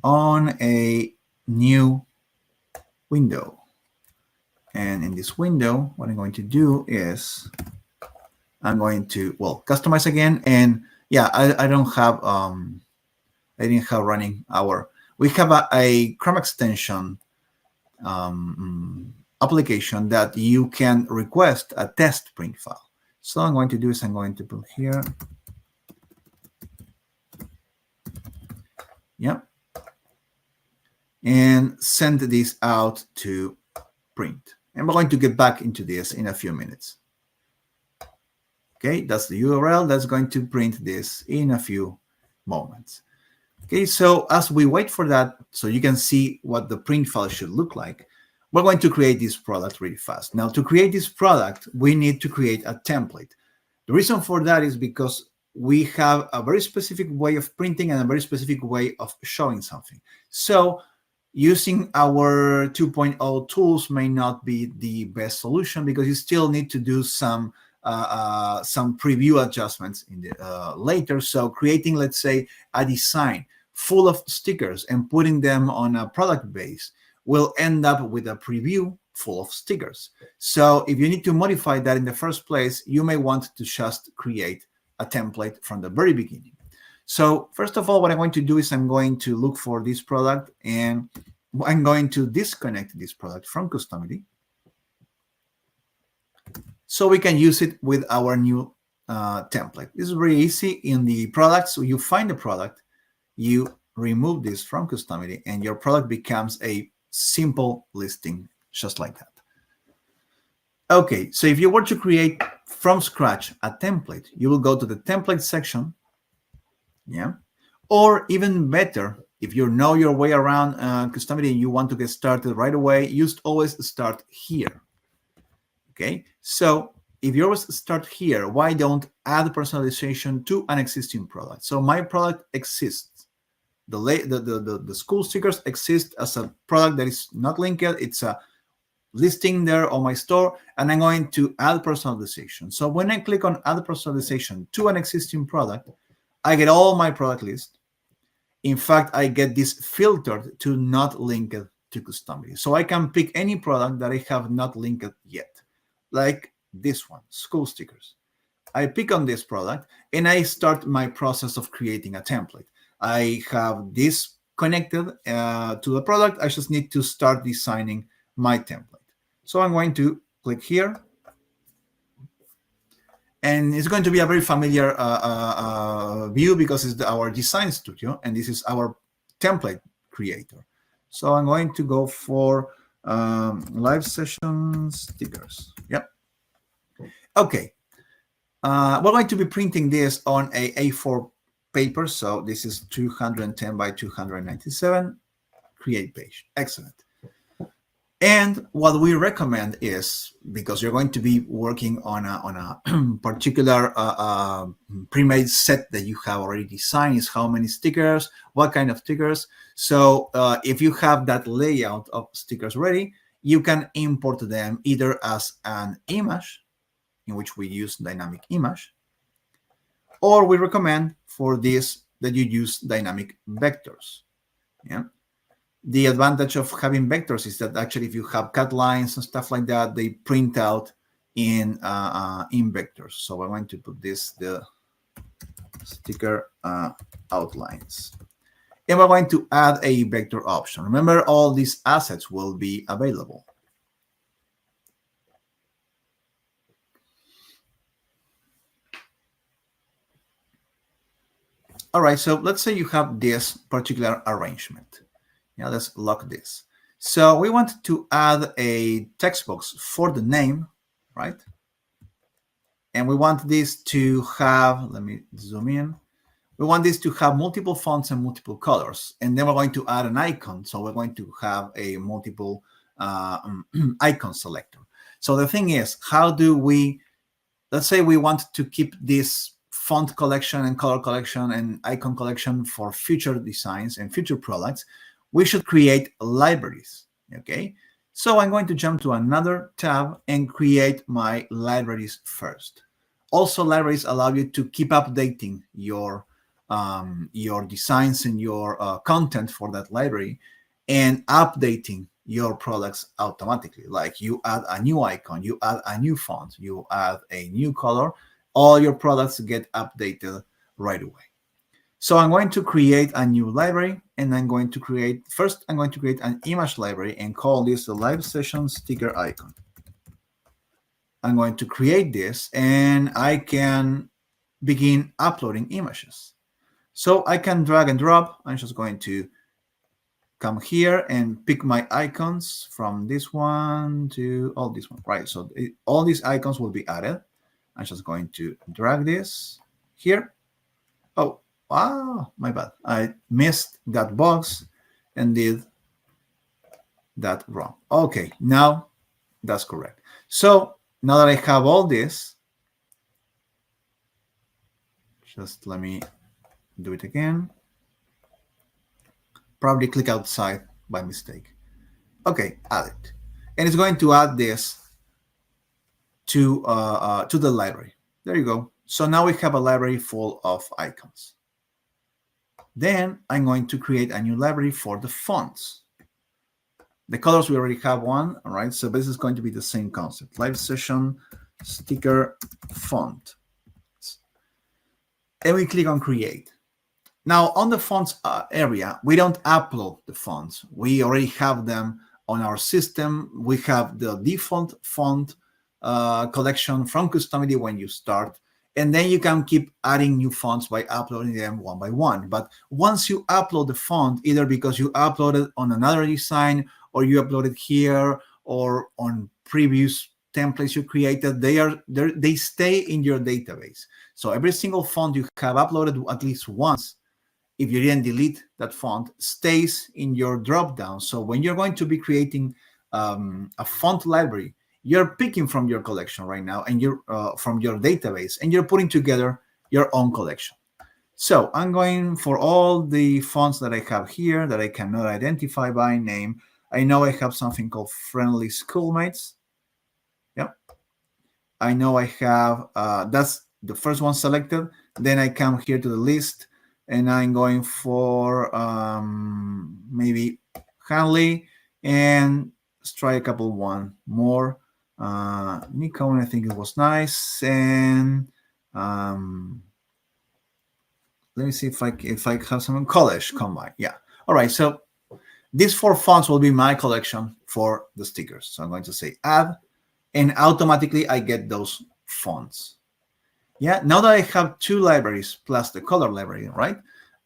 on a new window. And in this window, what I'm going to do is I'm going to, well, customize again. And yeah, I don't have, I didn't have running our, we have a Chrome extension application that you can request a test print file. So I'm going to do is I'm going to put here. Yep. And send this out to print. And we're going to get back into this in a few minutes. Okay, that's the URL that's going to print this in a few moments. Okay, so as we wait for that, so you can see what the print file should look like, we're going to create this product really fast. Now, to create this product, we need to create a template. The reason for that is because we have a very specific way of printing and a very specific way of showing something. So using our 2.0 tools may not be the best solution because you still need to do some preview adjustments in the later. So creating, let's say, a design full of stickers and putting them on a product base will end up with a preview full of stickers. So if you need to modify that in the first place, you may want to just create a template from the very beginning. So first of all, what I'm going to do is I'm going to look for this product and I'm going to disconnect this product from Customily so we can use it with our new template. This is very easy. In the products, so you find the product, you remove this from Customily, and your product becomes a simple listing, just like that. Okay, so if you were to create from scratch a template, you will go to the template section, yeah, or even better, if you know your way around Customily and you want to get started right away, you always start here. Okay, so if you always start here, why don't add personalization to an existing product? So my product exists. The school stickers exist as a product that is not linked. It's a listing there on my store, and I'm going to add personalization. So when I click on add personalization to an existing product, I get all my product list. In fact, I get this filtered to not linked to Customily. So I can pick any product that I have not linked yet, like this one, school stickers. I pick on this product and I start my process of creating a template. I have this connected to the product. I just need to start designing my template. So I'm going to click here. And it's going to be a very familiar view because it's our design studio and this is our template creator. So I'm going to go for live session stickers. Yep. Okay. We're going to be printing this on a A4 paper. So this is 210 by 297. Create page. Excellent. And what we recommend is, because you're going to be working on a particular pre-made set that you have already designed, is how many stickers, what kind of stickers. So if you have that layout of stickers ready, you can import them either as an image, in which we use dynamic image, or we recommend for this that you use dynamic vectors. Yeah. The advantage of having vectors is that actually if you have cut lines and stuff like that, they print out in vectors. So we're going to put the sticker outlines. And we're going to add a vector option. Remember, all these assets will be available. All right, so let's say you have this particular arrangement. Yeah, let's lock this. So we want to add a text box for the name, right? And we want this to have, let me zoom in. We want this to have multiple fonts and multiple colors. And then we're going to add an icon. So we're going to have a multiple icon selector. So the thing is, how do we, let's say we want to keep this font collection and color collection and icon collection for future designs and future products. We should create libraries, okay? So I'm going to jump to another tab and create my libraries first. Also, libraries allow you to keep updating your designs and your content for that library and updating your products automatically. Like you add a new icon, you add a new font, you add a new color, all your products get updated right away. So I'm going to create a new library, and I'm going to create an image library and call this the live session sticker icon. I'm going to create this, and I can begin uploading images. So I can drag and drop. I'm just going to come here and pick my icons from this one to all this one, right? So all these icons will be added. I'm just going to drag this here. Oh, Ah, my bad. I missed that box and did that wrong. Okay, now that's correct. So now that I have all this, just let me do it again. Probably click outside by mistake. Okay, add it. And it's going to add this to the library. There you go. So now we have a library full of icons. Then I'm going to create a new library for the fonts. The colors, we already have one, all right? So this is going to be the same concept. Live session, sticker, font. And we click on create. Now on the fonts area, we don't upload the fonts. We already have them on our system. We have the default font collection from Customily when you start. And then you can keep adding new fonts by uploading them one by one. But once you upload the font, either because you uploaded on another design or you uploaded here or on previous templates you created, they stay in your database. So every single font you have uploaded at least once, if you didn't delete that font, stays in your dropdown. So when you're going to be creating a font library, you're picking from your collection right now and you're from your database, and you're putting together your own collection. So I'm going for all the fonts that I have here that I cannot identify by name. I know I have something called Friendly Schoolmates. Yep. I know I have, that's the first one selected. Then I come here to the list and I'm going for maybe Hanley, and let's try a couple one more. Nikon, I think it was nice. And let me see if I have some college combine. Yeah. All right. So these 4 fonts will be my collection for the stickers. So I'm going to say add, and automatically I get those fonts. Yeah. Now that I have 2 libraries plus the color library, right?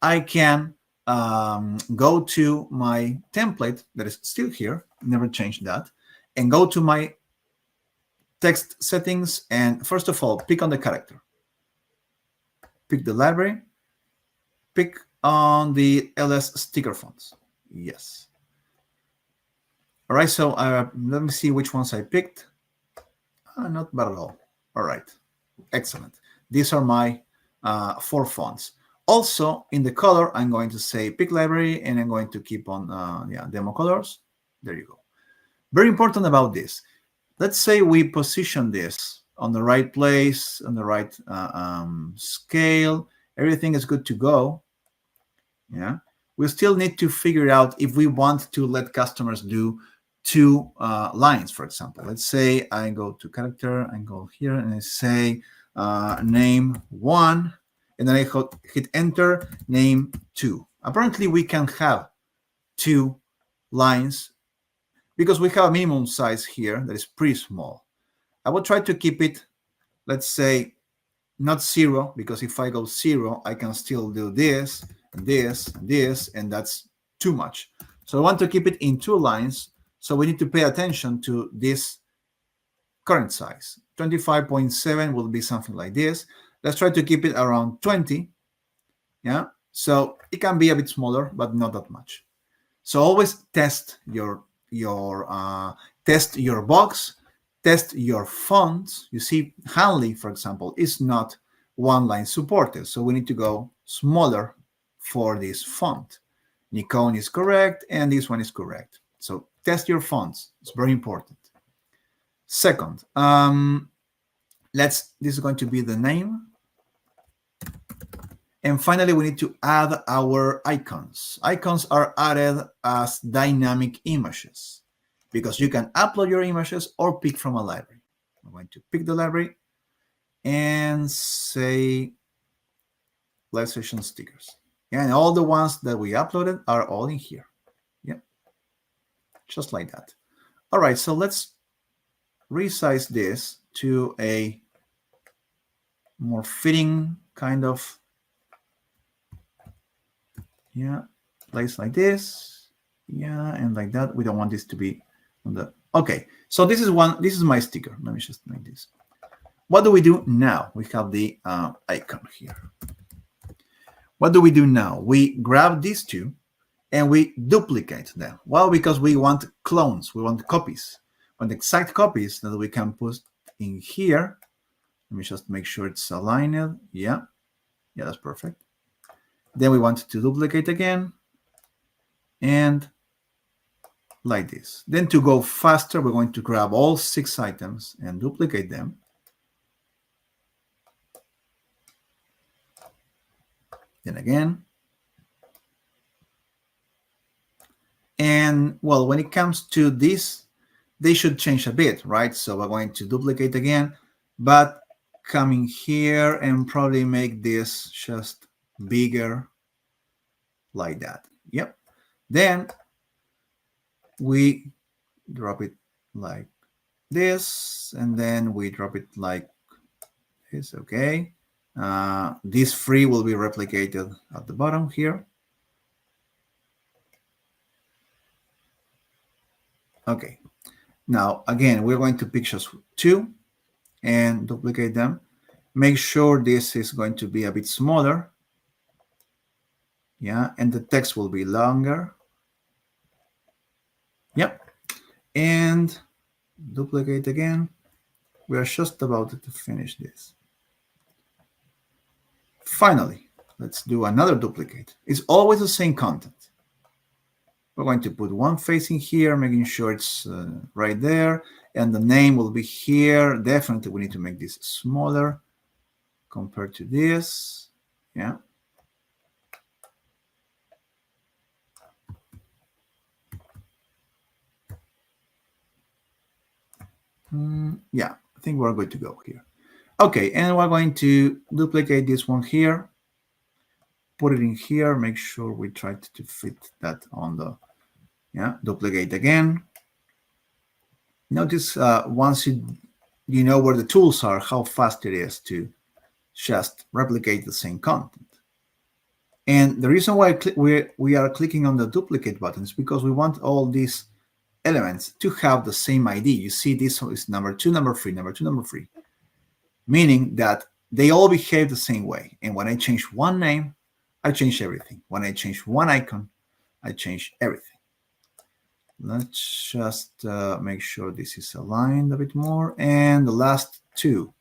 I can go to my template that is still here, never changed that, and go to my text settings. And first of all, pick on the character, pick the library, pick on the LS sticker fonts. Yes. All right. So let me see which ones I picked. Not bad at all. All right. Excellent. These are my 4 fonts. Also, in the color, I'm going to say pick library, and I'm going to keep on demo colors. There you go. Very important about this. Let's say we position this on the right place, on the right scale. Everything is good to go. Yeah. We still need to figure out if we want to let customers do 2 lines, for example. Let's say I go to character, I go here, and I say name 1, and then I hit enter, name 2. Apparently, we can have 2 lines because we have a minimum size here that is pretty small. I will try to keep it, let's say, not 0, because if I go 0, I can still do this, this, this, and that's too much. So I want to keep it in 2 lines. So we need to pay attention to this current size. 25.7 will be something like this. Let's try to keep it around 20. Yeah. So it can be a bit smaller, but not that much. So always test your box, test your fonts. You see, Hanley, for example, is not 1 line supported. So we need to go smaller for this font. Nikon is correct, and this one is correct. So test your fonts. It's very important. Second, this is going to be the name. And finally, we need to add our icons. Icons are added as dynamic images because you can upload your images or pick from a library. I'm going to pick the library and say live session stickers. And all the ones that we uploaded are all in here. Yeah, just like that. All right, so let's resize this to a more fitting kind of, place like this. Yeah, and like that. We don't want this to be on the, okay. So this is my sticker. Let me just make this. What do we do now? We have the icon here. What do we do now? We grab these two and we duplicate them. Well, because we want clones, we want copies, we want exact copies that we can put in here. Let me just make sure it's aligned. Yeah, that's perfect. Then we want to duplicate again and like this. Then to go faster, we're going to grab all 6 items and duplicate them. Then again. And well, when it comes to this, they should change a bit, right? So we're going to duplicate again, but coming here and probably make this just bigger like that. Yep. Then we drop it like this, and then we drop it like this. Okay. This free will be replicated at the bottom here. Okay. Now, again, we're going to pick just 2 and duplicate them. Make sure this is going to be a bit smaller. Yeah, and the text will be longer. Yep. And duplicate again. We are just about to finish this. Finally, let's do another duplicate. It's always the same content. We're going to put one facing here, making sure it's right there. And the name will be here. Definitely, we need to make this smaller compared to this. Yeah. Yeah, I think we're good to go here. Okay, and we're going to duplicate this one here, put it in here, make sure we try to fit that on the, yeah, duplicate again. Notice once you know where the tools are, how fast it is to just replicate the same content. And the reason why we are clicking on the duplicate button is because we want all these elements to have the same ID. You see this is number 2, number 3, number 2, number 3. Meaning that they all behave the same way. And when I change one name, I change everything. When I change one icon, I change everything. Let's just make sure this is aligned a bit more. And the last 2.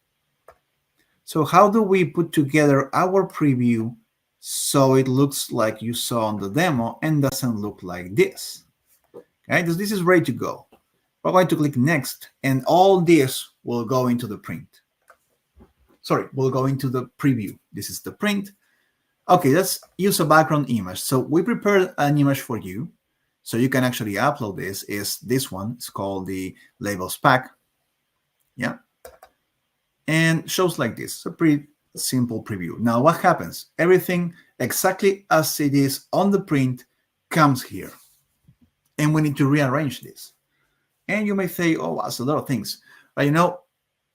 So how do we put together our preview so it looks like you saw on the demo and doesn't look like this? Okay, this is ready to go. We're going to click next, and all this will go into the print. Sorry, we'll go into the preview. This is the print. Okay, let's use a background image. So we prepared an image for you, so you can actually upload this. Is this one? It's called the labels pack. Yeah, and shows like this. It's a pretty simple preview. Now, what happens? Everything exactly as it is on the print comes here, and we need to rearrange this. And you may say, "Oh, that's a lot of things," but you know,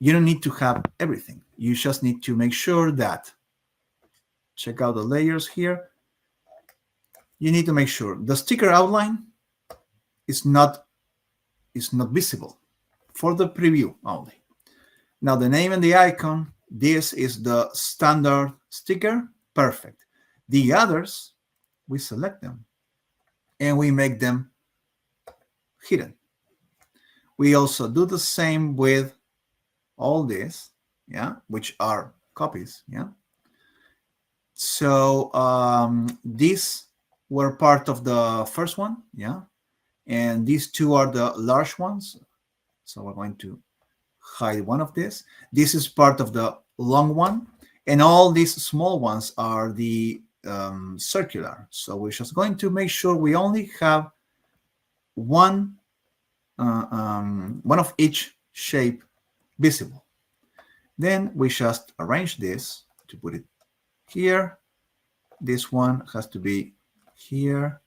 you don't need to have everything. You just need to make sure that, check out the layers here. You need to make sure the sticker outline is not visible for the preview only. Now the name and the icon, this is the standard sticker, perfect. The others, we select them and we make them hidden. We also do the same with all this, yeah, which are copies, yeah. So these were part of the first one, yeah, and these 2 are the large ones. So we're going to hide one of this. This is part of the long one, and all these small ones are the circular. So we're just going to make sure we only have one of each shape visible. Then we just arrange this to put it here. This one has to be here,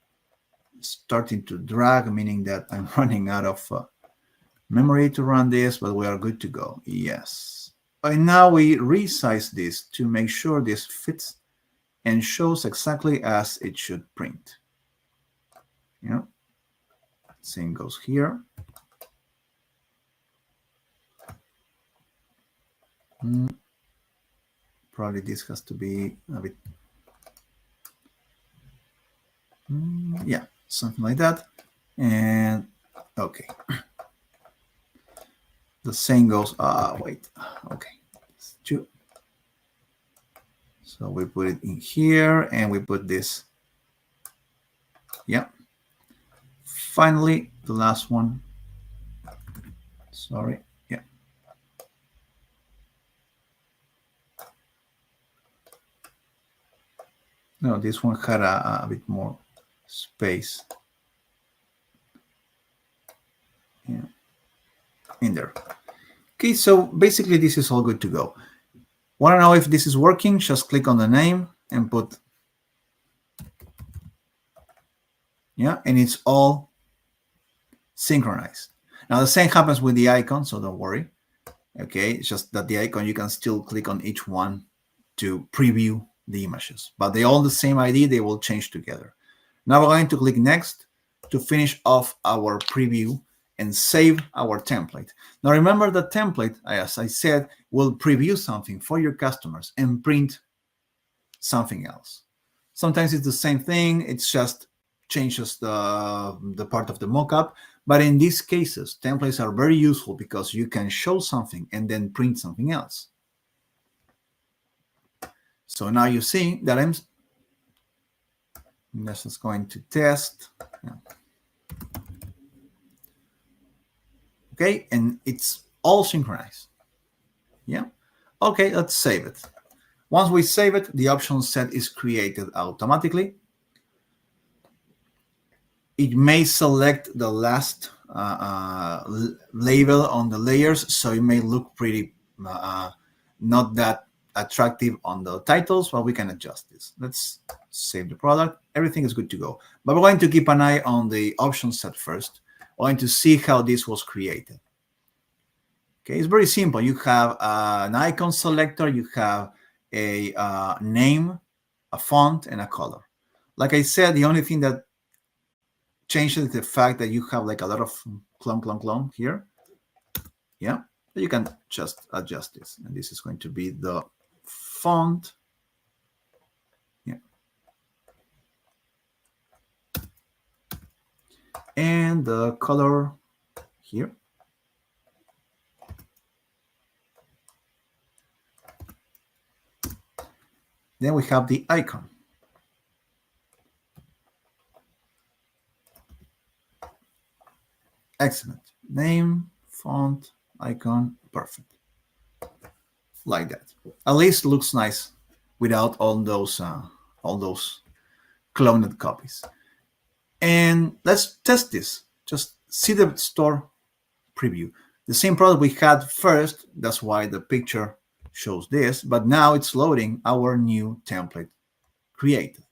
starting to drag, meaning that I'm running out of memory to run this, but we are good to go. Yes. And now we resize this to make sure this fits and shows exactly as it should print. Yeah. Same goes here. Probably this has to be a bit Yeah, something like that. And okay, the same goes. Wait. Okay, it's two. So we put it in here, and we put this. Yeah. Finally, the last one. Sorry. Yeah. No, this one had a bit more space. Yeah. In there. Okay, so basically this is all good to go. Want to know if this is working? Just click on the name and put, yeah, and it's all synchronized. Now the same happens with the icon, so don't worry. Okay, it's just that the icon, you can still click on each one to preview the images, but they all the same ID, they will change together. Now we're going to click next to finish off our preview and save our template. Now remember the template, as I said, will preview something for your customers and print something else. Sometimes it's the same thing, it's just changes the part of the mockup. But in these cases, templates are very useful because you can show something and then print something else. So now you see that I'm just going to test. Okay, and it's all synchronized. Yeah. Okay, let's save it. Once we save it, the option set is created automatically. It may select the last label on the layers, so it may look pretty not that attractive on the titles, but we can adjust this. Let's save the product. Everything is good to go. But we're going to keep an eye on the option set first. We're going to see how this was created. Okay, it's very simple. You have an icon selector, you have a name, a font, and a color. Like I said, the only thing that changes the fact that you have like a lot of clone here. Yeah, you can just adjust this, and this is going to be the font. Yeah, and the color here. Then we have the icon. Excellent. Name, font, icon, perfect. Like that. At least looks nice without all those cloned copies. And let's test this. Just see the store preview. The same product we had first, that's why the picture shows this, but now it's loading our new template created.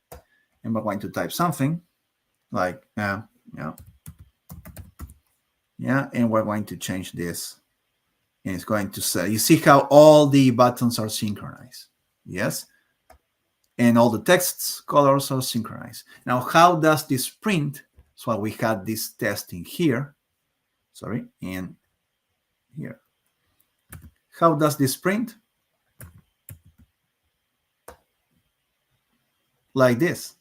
And we're going to type something like, yeah, and we're going to change this. And it's going to say, you see how all the buttons are synchronized? Yes. And all the texts, colors are synchronized. Now, how does this print? So we had this testing here. Sorry, and here. How does this print? Like this.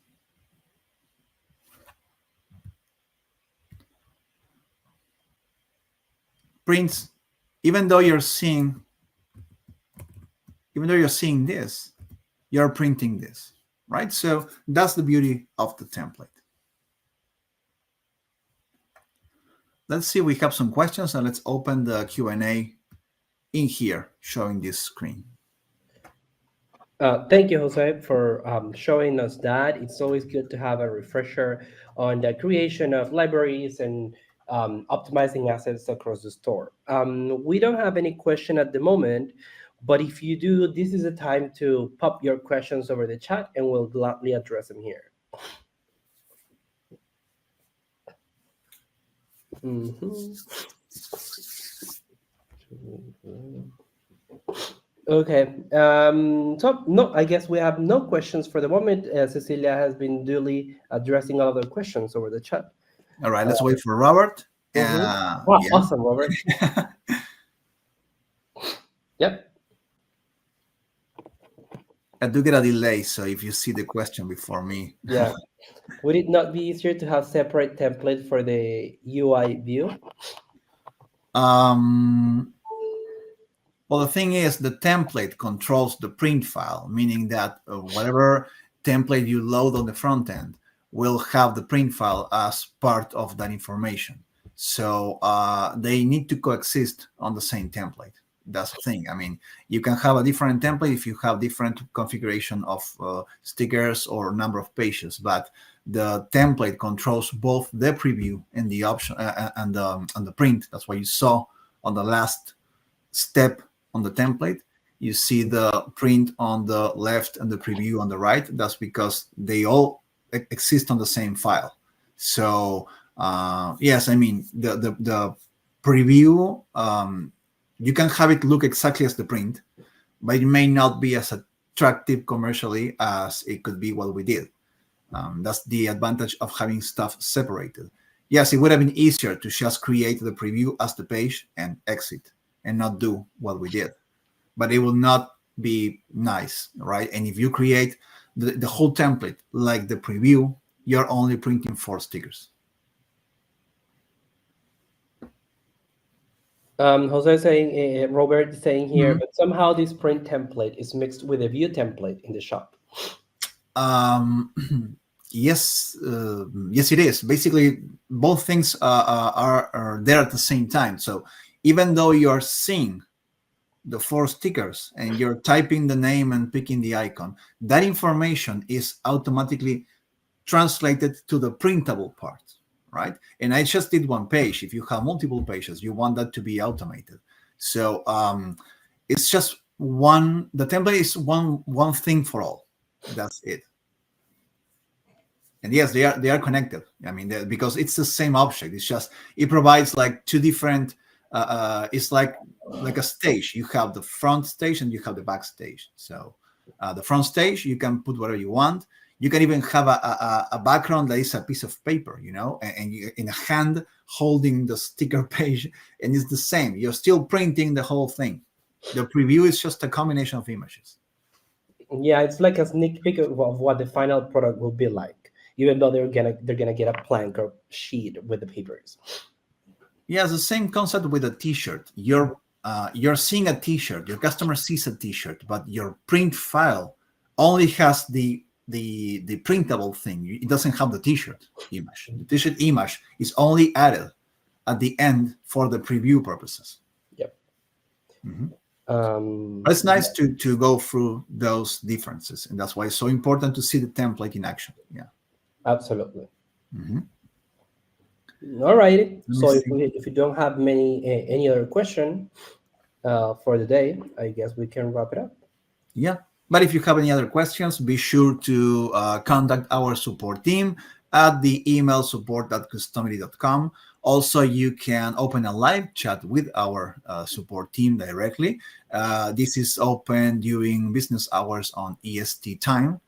Prints, even though you're seeing this, you're printing this, right? So that's the beauty of the template. Let's see, we have some questions, and let's open the Q&A in here, showing this screen. Thank you, Jose, for showing us that. It's always good to have a refresher on the creation of libraries and optimizing assets across the store. We don't have any question at the moment, but if you do, this is the time to pop your questions over the chat, and we'll gladly address them here. Okay. So no, I guess we have no questions for the moment. Cecilia has been duly addressing all the questions over the chat. All right, let's wait for Robert. Wow, yeah. Awesome, Robert. Yep. I do get a delay, so if you see the question before me. Yeah. Would it not be easier to have separate template for the UI view? um, well, the thing is, the template controls the print file, meaning that whatever template you load on the front end will have the print file as part of that information. So they need to coexist on the same template. That's the thing. I mean, you can have a different template if you have different configuration of stickers or number of pages, but the template controls both the preview and the option and the print. That's what you saw on the last step on the template. You see the print on the left and the preview on the right. That's because they all exist on the same file. So yes, I mean the preview, you can have it look exactly as the print, but it may not be as attractive commercially as it could be what we did. That's the advantage of having stuff separated. Yes, it would have been easier to just create the preview as the page and exit and not do what we did, but it will not be nice, right? And if you create the whole template like the preview, you're only printing 4 stickers. Jose saying, Robert is saying here, Mhm. but somehow this print template is mixed with a view template in the shop. Yes, yes, it is. Basically, both things are there at the same time. So even though you're seeing the 4 stickers and you're typing the name and picking the icon, that information is automatically translated to the printable part, right? And I just did 1 page. If you have multiple pages, you want that to be automated. So it's just one. The template is one thing for all. That's it. And yes, they are connected. I mean, because it's the same object. It's just it provides like 2 different. It's like a stage. You have the front stage and you have the back stage. So the front stage, you can put whatever you want. You can even have a background that is a piece of paper, you know, and you in a hand holding the sticker page, and it's the same. You're still printing the whole thing. The preview is just a combination of images. Yeah, it's like a sneak peek of what the final product will be like, even though they're gonna get a plank or sheet with the papers. Yeah, it's the same concept with a T-shirt. You're seeing a T-shirt. Your customer sees a T-shirt, but your print file only has the printable thing. It doesn't have the T-shirt image. The T-shirt image is only added at the end for the preview purposes. Yep. Mm-hmm. But it's nice to go through those differences, and that's why it's so important to see the template in action. Yeah, absolutely. Mm-hmm. All right. So if you don't have any other question for the day, I guess we can wrap it up. Yeah. But if you have any other questions, be sure to contact our support team at the email support@customily.com. Also, you can open a live chat with our support team directly. This is open during business hours on EST time.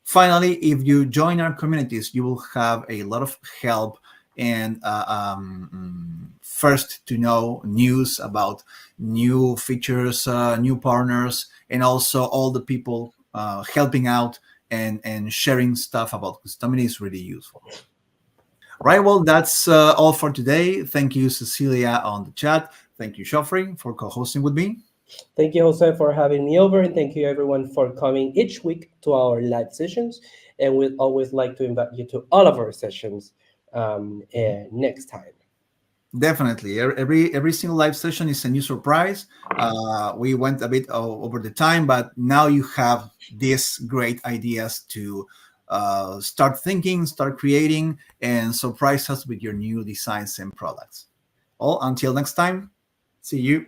Finally, if you join our communities, you will have a lot of help and first to know news about new features, new partners, and also all the people helping out and sharing stuff about Customily is really useful. Right, well, that's all for today. Thank you, Cecilia, on the chat. Thank you, Joffrey, for co-hosting with me. Thank you, Jose, for having me over, and thank you, everyone, for coming each week to our live sessions. And we'd always like to invite you to all of our sessions next time. Definitely, every single live session is a new surprise. We went a bit over the time, but now you have these great ideas to start thinking, start creating, and surprise us with your new designs and products. Well, until next time, see you.